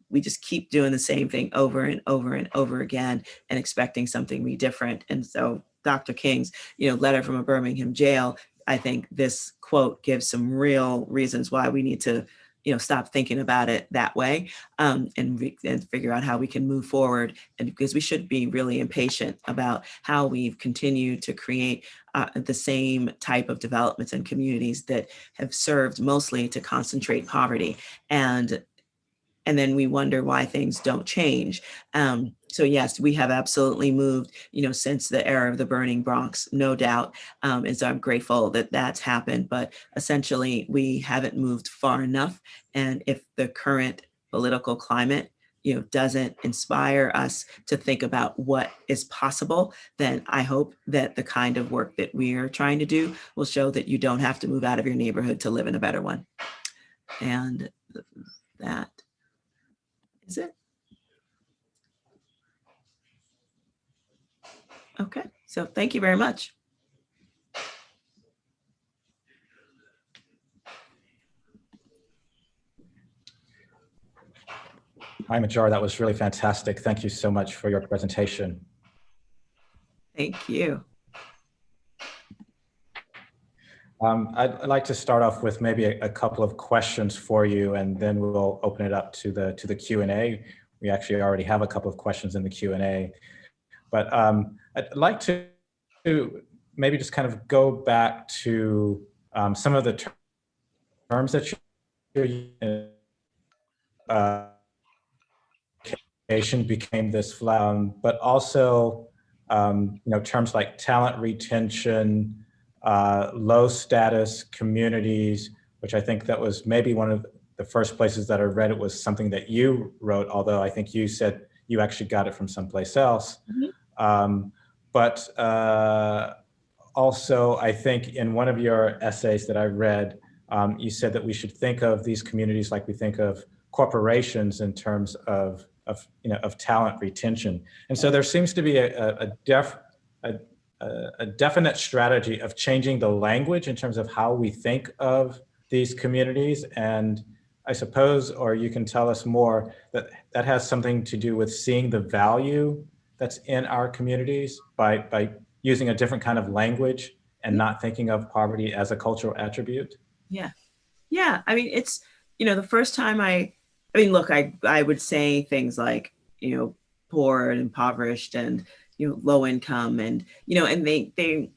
we just keep doing the same thing over and over and over again and expecting something to be different. And so Dr. King's, letter from a Birmingham jail, I think this quote gives some real reasons why we need to stop thinking about it that way, and figure out how we can move forward. And because we should be really impatient about how we've continued to create the same type of developments and communities that have served mostly to concentrate poverty. And then we wonder why things don't change. So yes, we have absolutely moved, since the era of the burning Bronx, no doubt. And so I'm grateful that that's happened, but essentially we haven't moved far enough. And if the current political climate, doesn't inspire us to think about what is possible, then I hope that the kind of work that we are trying to do will show that you don't have to move out of your neighborhood to live in a better one. And that is it. Okay, so thank you very much. Hi, Majora, that was really fantastic. Thank you so much for your presentation. Thank you. I'd like to start off with maybe a couple of questions for you, and then we'll open it up to the Q&A. We actually already have a couple of questions in the Q&A, but I'd like to maybe just kind of go back to some of the terms that you're using became this flat, but also terms like talent retention, low status communities, which I think that was maybe one of the first places that I read it was something that you wrote, although I think you said you actually got it from someplace else. Mm-hmm. But also, I think in one of your essays that I read, you said that we should think of these communities like we think of corporations in terms of talent retention. And so there seems to be a definite strategy of changing the language in terms of how we think of these communities. And I suppose, or you can tell us more, that has something to do with seeing the value that's in our communities by using a different kind of language and not thinking of poverty as a cultural attribute. Yeah. Yeah. I mean, it's, the first time look, I would say things like, poor and impoverished and, low income and, and they,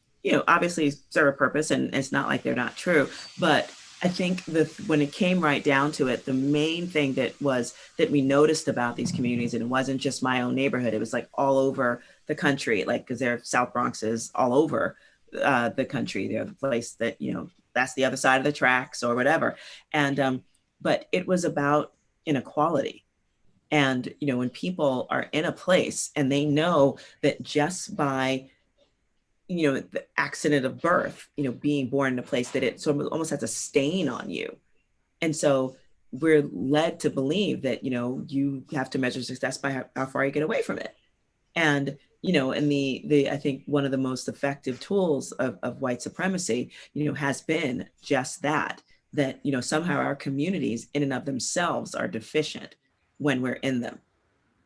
obviously serve a purpose, and it's not like they're not true. But I think when it came right down to it, the main thing that we noticed about these communities, and it wasn't just my own neighborhood, it was like all over the country, like, because there are South Bronxes all over the country. They're the place that, that's the other side of the tracks or whatever. And, but it was about inequality. And, when people are in a place and they know that just by, the accident of birth, being born in a place, that it sort of almost has a stain on you. And so we're led to believe that, you have to measure success by how far you get away from it. And, and I think one of the most effective tools of white supremacy, has been just that, somehow our communities in and of themselves are deficient when we're in them.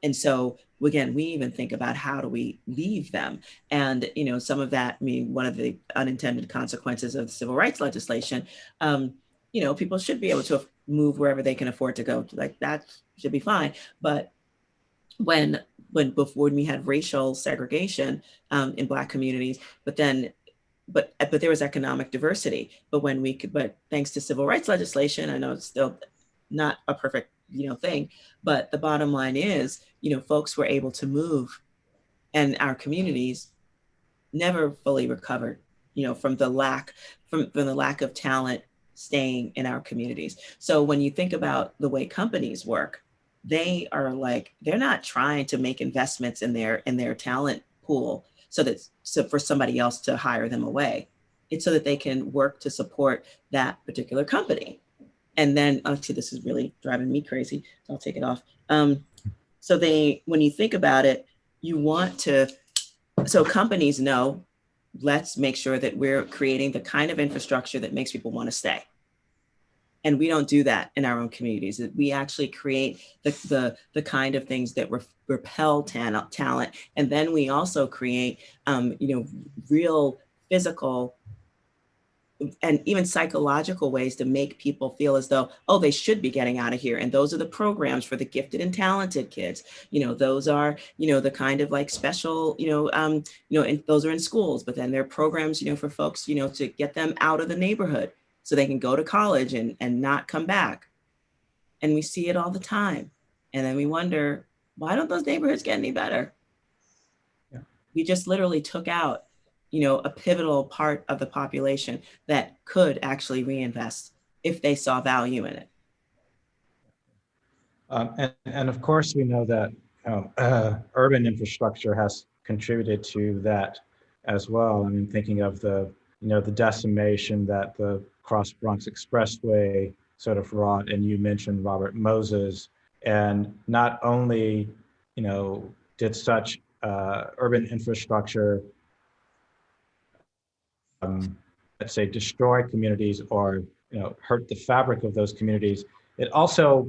And so again, we even think about how do we leave them? And, some of that, one of the unintended consequences of civil rights legislation, people should be able to move wherever they can afford to go. Like, that should be fine. But before we had racial segregation in Black communities, but there was economic diversity. But thanks to civil rights legislation, I know it's still not a perfect thing, but the bottom line is, folks were able to move, and our communities never fully recovered, from the lack of talent staying in our communities. So when you think about the way companies work, they're not trying to make investments in their talent pool so for somebody else to hire them away. It's so that they can work to support that particular company. And then, actually, this is really driving me crazy, so I'll take it off. So when you think about it, so companies know, let's make sure that we're creating the kind of infrastructure that makes people want to stay. And we don't do that in our own communities. We actually create the kind of things that repel talent. And then we also create, real physical and even psychological ways to make people feel as though, oh, they should be getting out of here. And those are the programs for the gifted and talented kids. Those are, the kind of like special, and those are in schools, but then there are programs, for folks, to get them out of the neighborhood so they can go to college and not come back. And we see it all the time. And then we wonder, why don't those neighborhoods get any better? Yeah. We just literally took out a pivotal part of the population that could actually reinvest if they saw value in it. And of course, we know that urban infrastructure has contributed to that as well. I mean, thinking of the decimation that the Cross Bronx Expressway sort of wrought, and you mentioned Robert Moses, and not only did such urban infrastructure let's say destroy communities or hurt the fabric of those communities, it also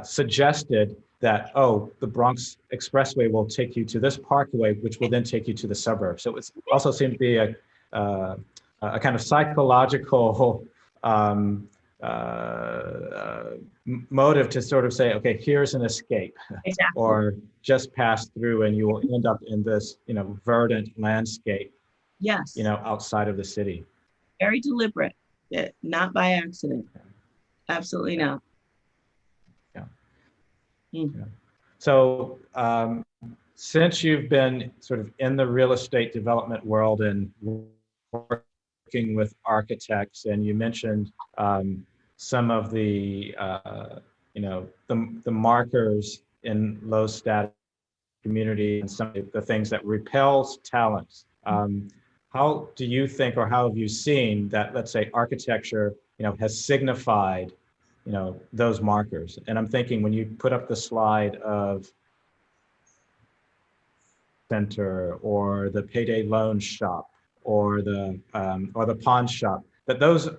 suggested that, oh, the Bronx Expressway will take you to this parkway, which will then take you to the suburbs. So it also seemed to be a kind of psychological motive to sort of say, okay, here's an escape. Exactly. Or just pass through and you will end up in this verdant landscape. Yes. Outside of the city. Very deliberate, not by accident. Absolutely not. Yeah. Mm. Yeah. So since you've been sort of in the real estate development world and working with architects, and you mentioned some of the the markers in low status community and some of the things that repels talents. How do you think, or how have you seen that, let's say, architecture, has signified, those markers? And I'm thinking when you put up the slide of center or the payday loan shop or the pawn shop, that those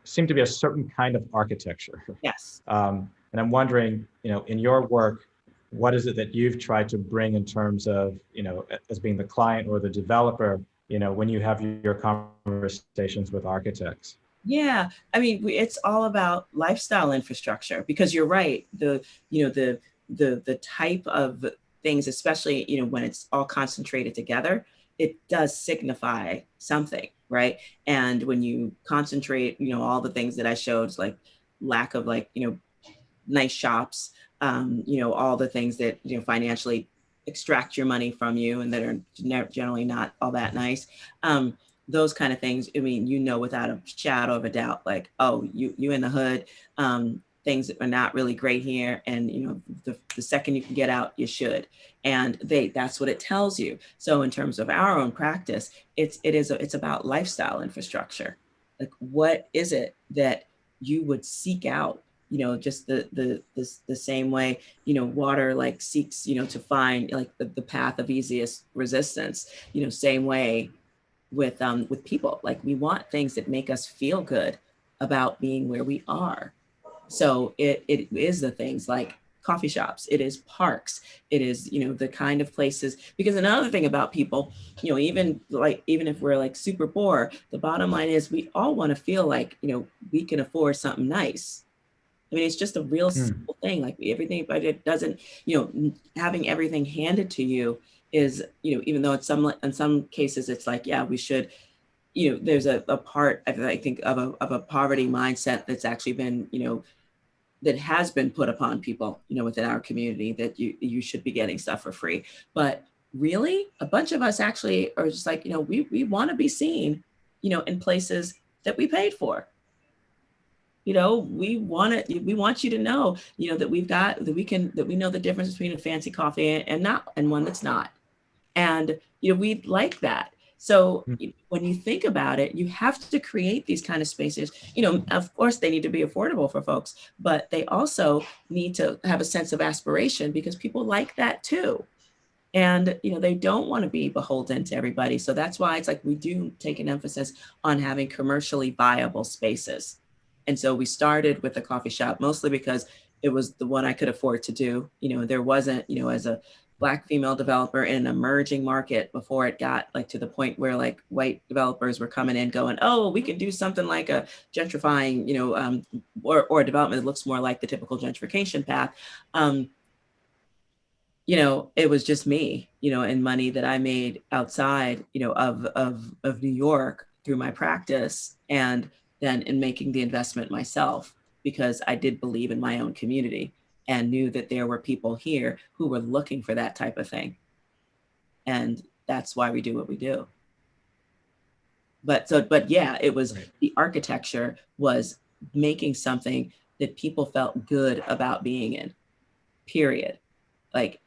seem to be a certain kind of architecture. Yes. And I'm wondering, in your work, what is it that you've tried to bring in terms of, as being the client or the developer, when you have your conversations with architects? Yeah, I mean, it's all about lifestyle infrastructure, because you're right. The type of things, especially, when it's all concentrated together, it does signify something, right? And when you concentrate, all the things that I showed, like lack of, like, nice shops, all the things that, financially extract your money from you and that are generally not all that nice. Those kind of things, I mean, without a shadow of a doubt, like, oh, you in the hood, things are not really great here. And, the second you can get out, you should. And that's what it tells you. So in terms of our own practice, it's about lifestyle infrastructure. Like, what is it that you would seek out? Just the same way, water, like, seeks, to find, like, the path of easiest resistance, same way with people. Like, we want things that make us feel good about being where we are. So it is the things like coffee shops, it is parks, it is, the kind of places. Because another thing about people, even if we're like super poor, the bottom line is we all want to feel like, we can afford something nice. I mean, it's just a real simple thing. Like, everything, but it doesn't, having everything handed to you is, even though in some cases it's like, yeah, we should, there's a part, I think, of a poverty mindset that's actually been, that has been put upon people, within our community, that you should be getting stuff for free. But really, a bunch of us actually are just like, we want to be seen, in places that we paid for. We want you to know, that that we know the difference between a fancy coffee and not, and one that's not. And, we like that. So when you think about it, you have to create these kind of spaces. Of course, they need to be affordable for folks, but they also need to have a sense of aspiration, because people like that too. And, they don't want to be beholden to everybody. So that's why it's like we do take an emphasis on having commercially viable spaces. And so we started with the coffee shop, mostly because it was the one I could afford to do. There wasn't, as a Black female developer in an emerging market, before it got like to the point where like white developers were coming in going, oh, we can do something like a gentrifying, or a development that looks more like the typical gentrification path. It was just me, and money that I made outside, of New York through my practice, and then in making the investment myself, because I did believe in my own community and knew that there were people here who were looking for that type of thing. And that's why we do what we do. But yeah, it was Right. The architecture was making something that people felt good about being in, period. Like,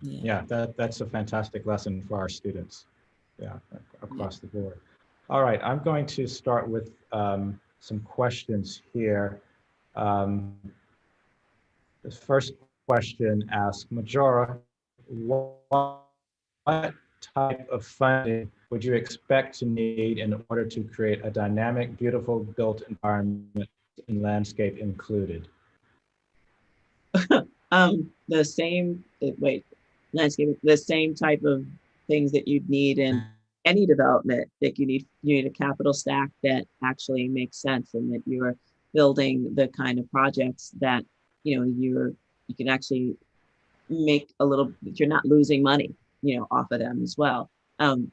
Yeah, that's a fantastic lesson for our students. Yeah, across the board. All right, I'm going to start with some questions here. This first question asks, Majora, what type of funding would you expect to need in order to create a dynamic, beautiful built environment and landscape included? The same landscape, the same type of things that you'd need in any development. That you need a capital stack that actually makes sense, and that you're building the kind of projects that you can actually make a little, that you're not losing money off of them as well.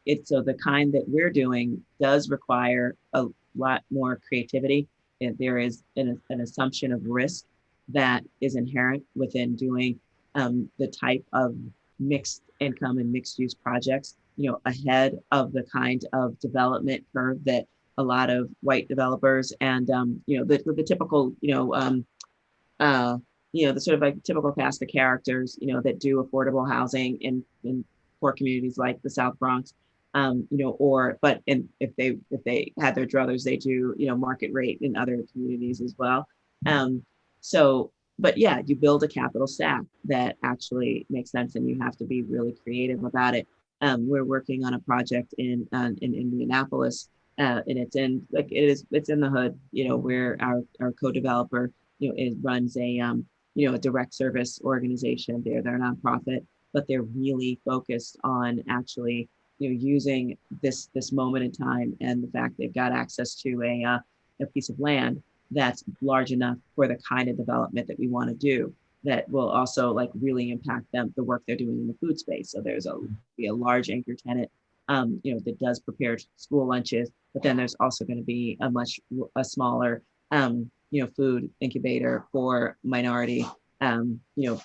It's so the kind that we're doing does require a lot more creativity, there is an assumption of risk that is inherent within doing the type of mixed income and mixed use projects, ahead of the kind of development curve that a lot of white developers and, the typical, the sort of like typical cast of characters, that do affordable housing in poor communities like the South Bronx, if they had their druthers, they do, market rate in other communities as well. So, but yeah, you build a capital stack that actually makes sense, and you have to be really creative about it. We're working on a project in Indianapolis, and it's in the hood, where our co-developer, runs a direct service organization. They're a nonprofit, but they're really focused on actually, using this moment in time and the fact they've got access to a piece of land that's large enough for the kind of development that we want to do, that will also like really impact the work they're doing in the food space. So there's be a large anchor tenant, that does prepared school lunches, but then there's also going to be a smaller, food incubator for minority,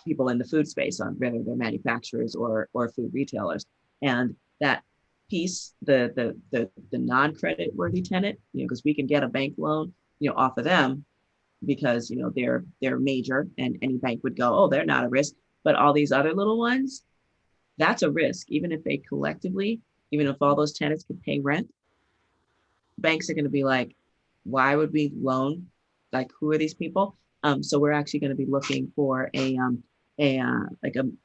people in the food space, on whether they're manufacturers or food retailers. And that piece, the non-credit worthy tenant, because we can get a bank loan, off of them, because they're major, and any bank would go, oh, they're not a risk. But all these other little ones, that's a risk. Even if they collectively, even if all those tenants could pay rent, banks are going to be like, why would we loan? Like, who are these people? So we're actually going to be looking for a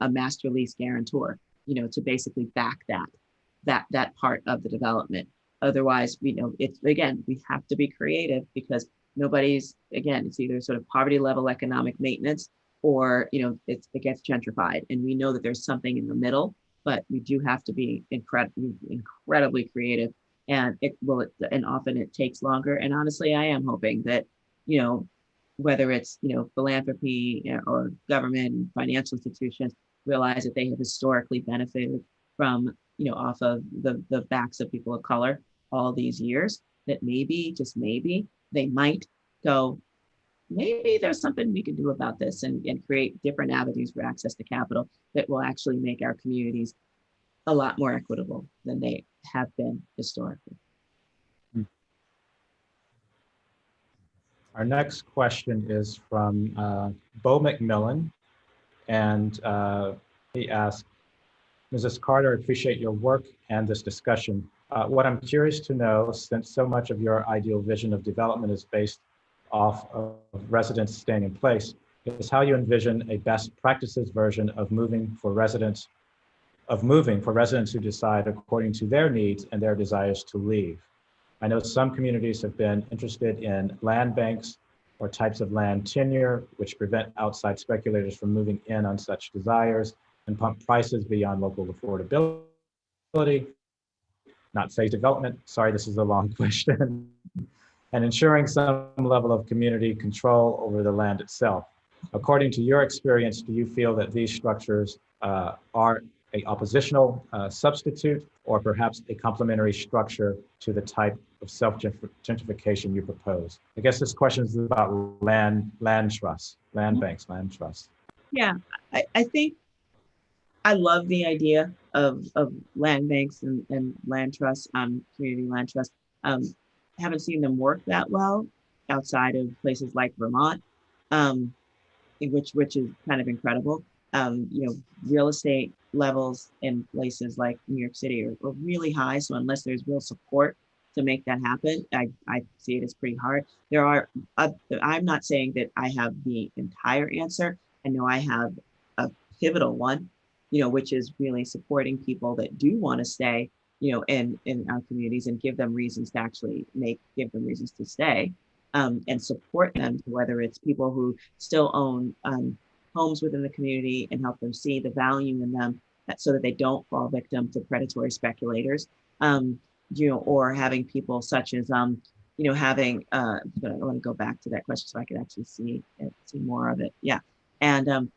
master lease guarantor, to basically back that part of the development. Otherwise, it's, again, we have to be creative, because it's either sort of poverty level economic maintenance, or, it gets gentrified. And we know that there's something in the middle, but we do have to be incredibly creative. And and often it takes longer. And honestly, I am hoping that, whether it's, philanthropy, or government, financial institutions, realize that they have historically benefited from, off of the backs of people of color all these years, that maybe, just maybe, they might go, maybe there's something we can do about this, and create different avenues for access to capital that will actually make our communities a lot more equitable than they have been historically. Our next question is from Bo McMillan, and he asked, Mrs. Carter, I appreciate your work and this discussion. What I'm curious to know, since so much of your ideal vision of development is based off of residents staying in place, is how you envision a best practices version of moving for residents who decide according to their needs and their desires to leave. I know some communities have been interested in land banks or types of land tenure, which prevent outside speculators from moving in on such desires and pump prices beyond local affordability, not phase development. Sorry, this is a long question. And ensuring some level of community control over the land itself. According to your experience, do you feel that these structures are a oppositional substitute, or perhaps a complementary structure to the type of self-gentrification you propose? I guess this question is about land trusts, land banks, land trusts. Yeah, I think I love the idea of land banks and land trusts, community land trusts. Haven't seen them work that well outside of places like Vermont, which is kind of incredible. Real estate levels in places like New York City are really high. So unless there's real support to make that happen, I see it as pretty hard. I'm not saying that I have the entire answer. I know I have a pivotal one, which is really supporting people that do want to stay, in our communities, and give them reasons to actually give them reasons to stay, and support them, whether it's people who still own homes within the community, and help them see the value in them, so that they don't fall victim to predatory speculators, or having people such as, having, I want to go back to that question so I could actually see more of it. Yeah. And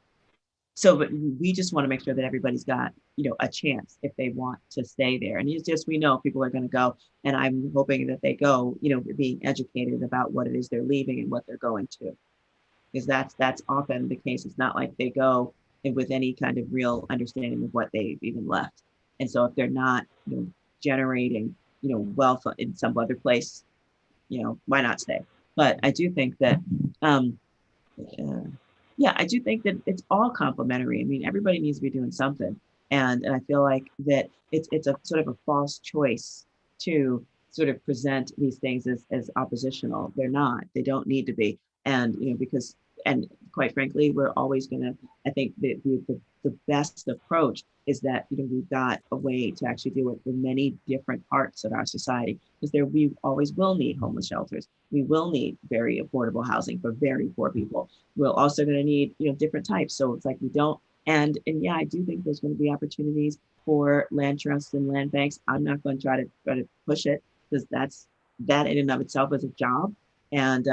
So, but we just want to make sure that everybody's got, a chance if they want to stay there. And it's just, we know people are going to go, and I'm hoping that they go, being educated about what it is they're leaving and what they're going to, because that's often the case. It's not like they go with any kind of real understanding of what they've even left. And so if they're not, generating, wealth in some other place, why not stay? But I do think that, uh, yeah, I do think that it's all complementary. I mean, everybody needs to be doing something, and I feel like that it's a sort of a false choice to sort of present these things as oppositional. They're not. They don't need to be. And because, and quite frankly, we're always going to. I think the best approach is that we've got a way to actually deal with the many different parts of our society, because we always will need homeless shelters. We will need very affordable housing for very poor people. We're also going to need different types. So it's like we don't. And yeah, I do think there's going to be opportunities for land trusts and land banks. I'm not going to try to push it, because that in and of itself is a job. And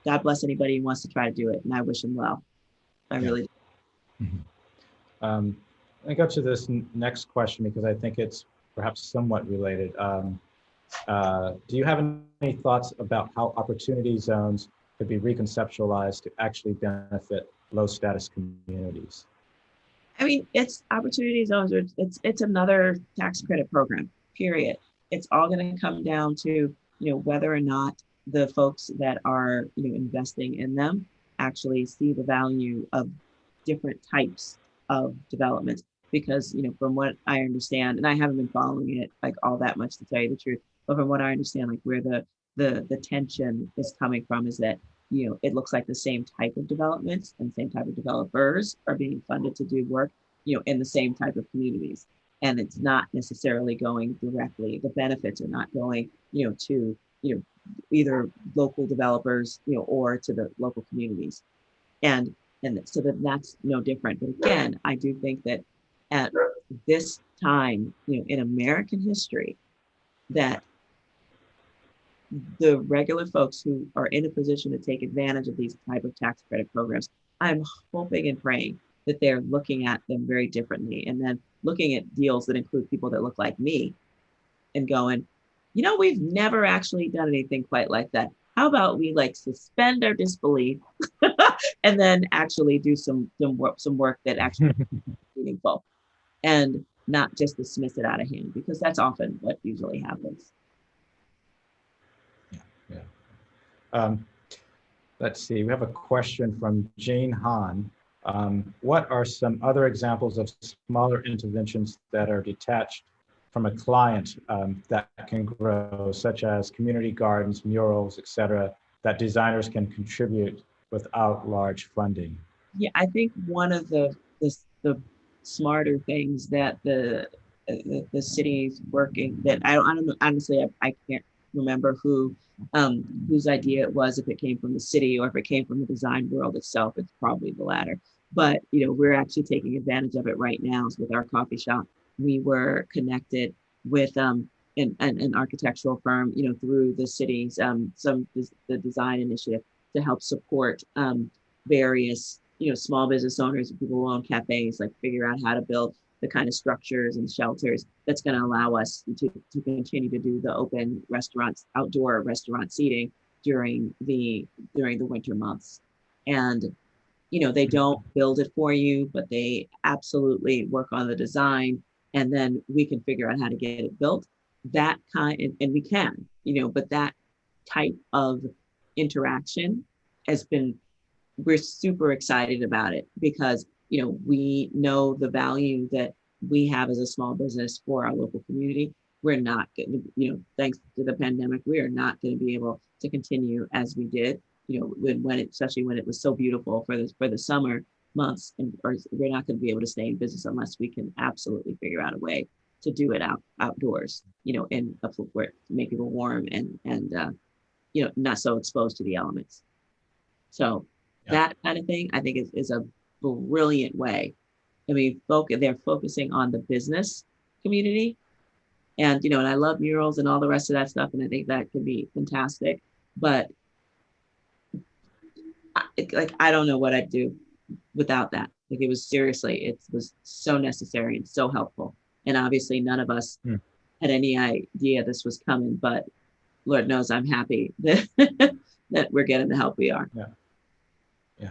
God bless anybody who wants to try to do it, and I wish them well. I really do. I go to this next question because I think it's perhaps somewhat related. Do you have any thoughts about how opportunity zones could be reconceptualized to actually benefit low status communities? I mean, it's opportunity zones. It's another tax credit program, period. It's all going to come down to, whether or not the folks that are, investing in them actually see the value of different types of development. Because, from what I understand, and I haven't been following it like all that much, to tell you the truth, but from what I understand, like where the tension is coming from is that, it looks like the same type of developments and same type of developers are being funded to do work, in the same type of communities. And it's not necessarily going directly, the benefits are not going, to, either local developers, or to the local communities. And so that's no different. But again, I do think that at this time, in American history, that the regular folks who are in a position to take advantage of these type of tax credit programs, I'm hoping and praying that they're looking at them very differently, and then looking at deals that include people that look like me and going, we've never actually done anything quite like that. How about we suspend our disbelief and then actually do some work that actually is meaningful, and not just dismiss it out of hand, because that's often what usually happens. Yeah. Let's see, we have a question from Jane Hahn. What are some other examples of smaller interventions that are detached from a client that can grow, such as community gardens, murals, et cetera, that designers can contribute without large funding? Yeah, I think one of the smarter things that the city's working, that I don't know, honestly, I can't remember whose idea it was, if it came from the city or if it came from the design world itself. It's probably the latter. But we're actually taking advantage of it right now. So with our coffee shop, we were connected with an architectural firm, through the city's the design initiative, to help support various small business owners and people who own cafes, figure out how to build the kind of structures and shelters that's going to allow us to continue to do the open restaurants, outdoor restaurant seating during the winter months. And they don't build it for you, but they absolutely work on the design, and then we can figure out how to get it built. That kind, and we can, but that type of interaction has been, we're super excited about it, because we know the value that we have as a small business for our local community. We're not going to, thanks to the pandemic, we are not going to be able to continue as we did, especially when it was so beautiful for the summer months, or we're not going to be able to stay in business unless we can absolutely figure out a way to do it outdoors, in a where to make people warm and not so exposed to the elements. So that kind of thing, I think is a brilliant way. I mean, they're focusing on the business community, and and I love murals and all the rest of that stuff, and I think that could be fantastic. But I don't know what I'd do without that. Like, it was seriously, it was so necessary and so helpful. And obviously none of us had any idea this was coming, but Lord knows I'm happy that, that we're getting the help we are. Yeah. Yeah.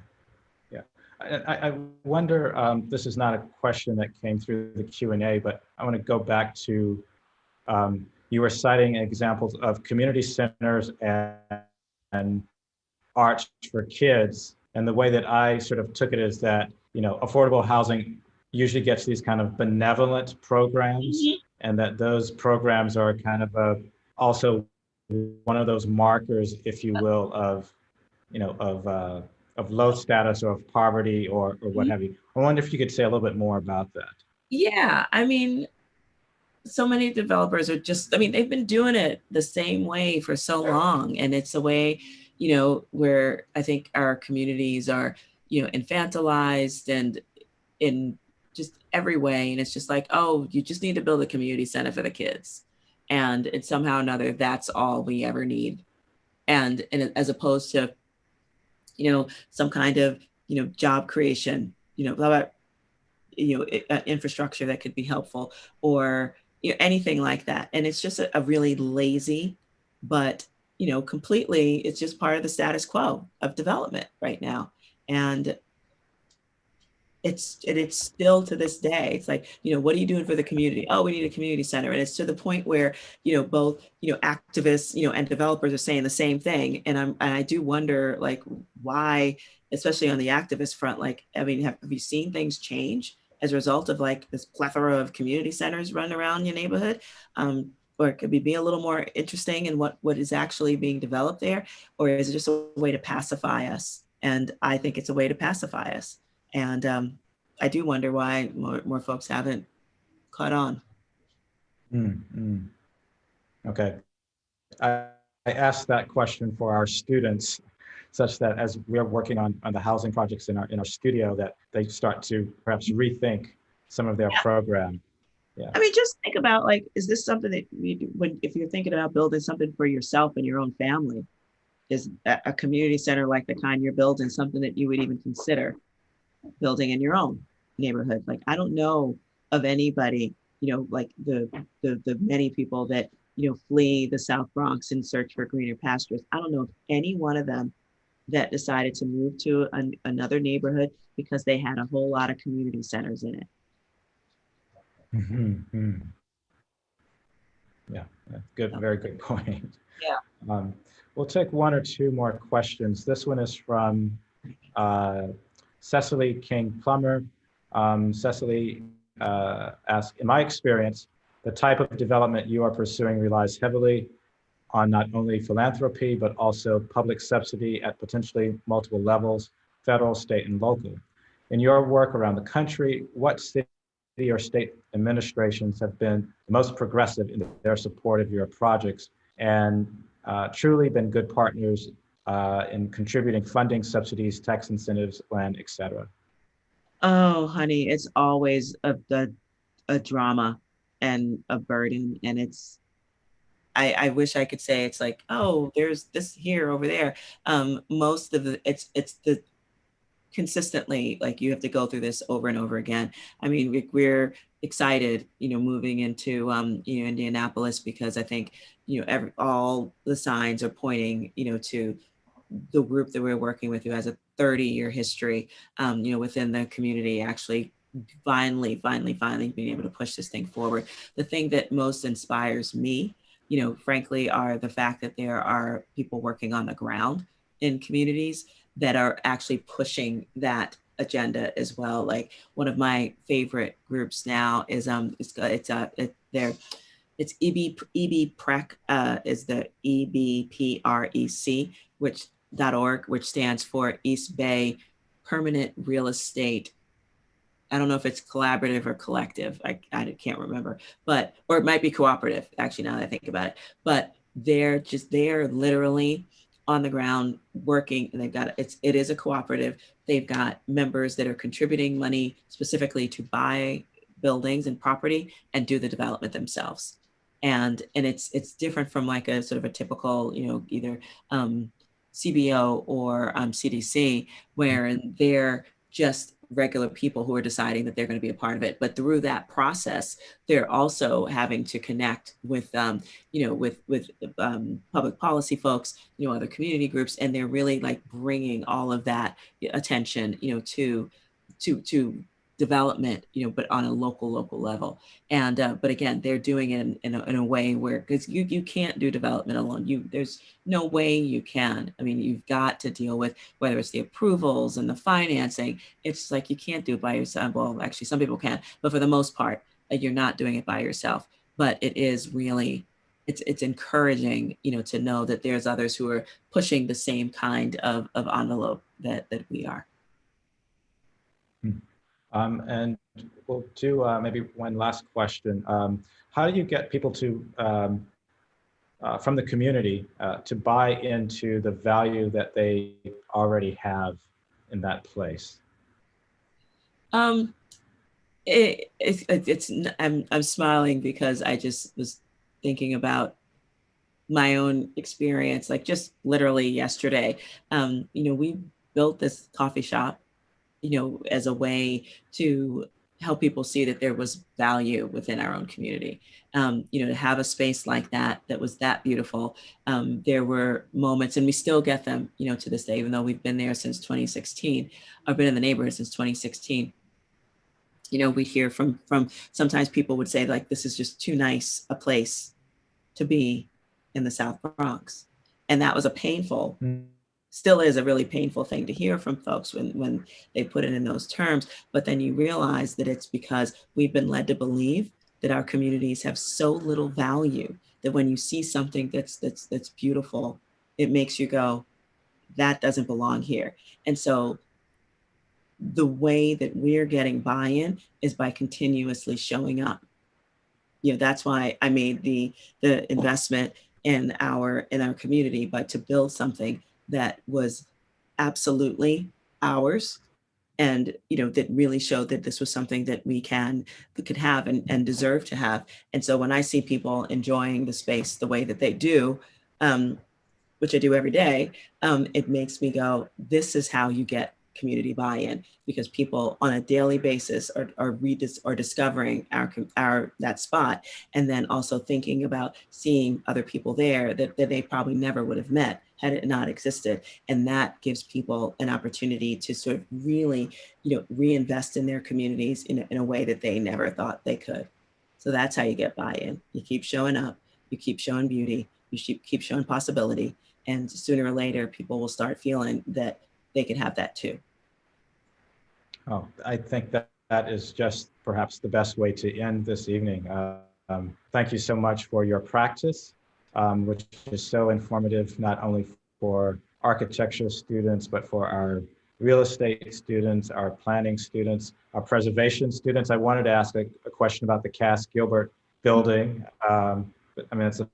Yeah. I wonder, this is not a question that came through the Q&A, but I want to go back to, you were citing examples of community centers and arts for kids. And the way that I sort of took it is that, you know, affordable housing usually gets these kind of benevolent programs, and that those programs are kind of also one of those markers, if you will, of, you know, of low status or of poverty or what have you. I wonder if you could say a little bit more about that. Yeah, I mean, so many developers are just, I mean, they've been doing it the same way for so long. And it's a way, you know, where I think our communities are, you know, infantilized and in just every way. And it's just like, oh, you just need to build a community center for the kids. And it's somehow or another, that's all we ever need. And as opposed to, you know, some kind of, you know, job creation, you know, blah, blah, you know, infrastructure that could be helpful, or, you know, anything like that. And it's just a really lazy, but, you know, completely, it's just part of the status quo of development right now. And it's still to this day, it's like, you know, what are you doing for the community? Oh, we need a community center. And it's to the point where, you know, both, you know, activists, you know, and developers are saying the same thing. And I do wonder, like, why, especially on the activist front, like, I mean, have you seen things change as a result of like this plethora of community centers running around your neighborhood? Or it could be a little more interesting in what is actually being developed there? Or is it just a way to pacify us? And I think it's a way to pacify us. And I do wonder why more folks haven't caught on. Okay. I asked that question for our students, such that as we're working on the housing projects in our studio, that they start to perhaps rethink some of their program. Yeah. I mean, just think about, like, is this something that you do if you're thinking about building something for yourself and your own family? Is a community center like the kind you're building something that you would even consider building in your own neighborhood? Like, I don't know of anybody, you know, like the many people that, you know, flee the South Bronx in search for greener pastures. I don't know of any one of them that decided to move to another neighborhood because they had a whole lot of community centers in it. Yeah, good, very good point. Yeah. We'll take one or two more questions. This one is from Cecily King Plummer. Cecily asks, in my experience, the type of development you are pursuing relies heavily on not only philanthropy, but also public subsidy at potentially multiple levels, federal, state, and local. In your work around the country, what city or state administrations have been the most progressive in their support of your projects and truly been good partners in contributing funding, subsidies, tax incentives, land, etc.? Oh, honey, it's always a drama and a burden. And I wish I could say it's like, oh, there's this here over there. Most of it's the consistently, like, you have to go through this over and over again. I mean, we're excited, you know, moving into you know, Indianapolis, because I think, you know, all the signs are pointing, you know, to the group that we're working with, who has a 30-year history, you know, within the community, actually finally being able to push this thing forward. The thing that most inspires me, you know, frankly, are the fact that there are people working on the ground in communities that are actually pushing that agenda as well. Like, one of my favorite groups now is it's EBPREC, is the EBPREC, .org, which stands for East Bay Permanent Real Estate. I don't know if it's collaborative or collective. I can't remember, but, or it might be cooperative, actually, now that I think about it. But they're literally on the ground working, and it is a cooperative. They've got members that are contributing money specifically to buy buildings and property and do the development themselves. And it's different from like a sort of a typical, you know, either CBO or CDC, where they're just regular people who are deciding that they're going to be a part of it. But through that process, they're also having to connect with, public policy folks, other community groups, and they're really like bringing all of that attention, to development, but on a local level. And but again, they're doing it in a way where, because you can't do development alone. There's no way you can. I mean, you've got to deal with whether it's the approvals and the financing. It's like you can't do it by yourself. Well, actually, some people can, but for the most part, you're not doing it by yourself. But it is really, it's encouraging, to know that there's others who are pushing the same kind of envelope that we are. And we'll do maybe one last question. How do you get people to, from the community, to buy into the value that they already have in that place? I'm smiling because I just was thinking about my own experience, like just literally yesterday. We built this coffee shop, as a way to help people see that there was value within our own community. To have a space like that was that beautiful. There were moments, and we still get them, to this day, even though we've been there since 2016. I've been in the neighborhood since 2016. We'd hear from sometimes people would say, like, this is just too nice a place to be in the South Bronx. And that was a painful, still is a really painful thing to hear from folks when they put it in those terms. But then you realize that it's because we've been led to believe that our communities have so little value that when you see something that's beautiful, it makes you go, that doesn't belong here. And so the way that we're getting buy-in is by continuously showing up. That's why I made the investment in our community, but to build something that was absolutely ours, and that really showed that this was something that we could have and deserve to have. And so when I see people enjoying the space the way that they do, which I do every day, it makes me go, this is how you get community buy-in, because people on a daily basis are discovering our that spot, and then also thinking about seeing other people there that they probably never would have met had it not existed. And that gives people an opportunity to sort of really, reinvest in their communities in a way that they never thought they could. So that's how you get buy-in. You keep showing up, you keep showing beauty, you keep showing possibility, and sooner or later, people will start feeling that they can have that too. Oh, I think that is just perhaps the best way to end this evening. Thank you so much for your practice, which is so informative, not only for architecture students, but for our real estate students, our planning students, our preservation students. I wanted to ask a question about the Cass Gilbert building. I mean, it's a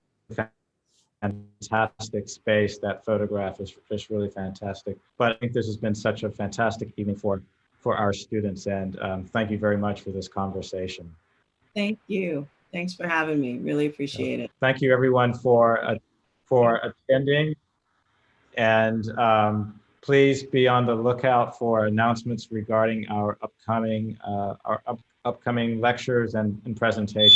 fantastic space. That photograph is just really fantastic. But I think this has been such a fantastic evening for our students, and thank you very much for this conversation. Thank you. Thanks for having me. Really appreciate it. Thank you, everyone, for attending, and please be on the lookout for announcements regarding our upcoming lectures and presentations.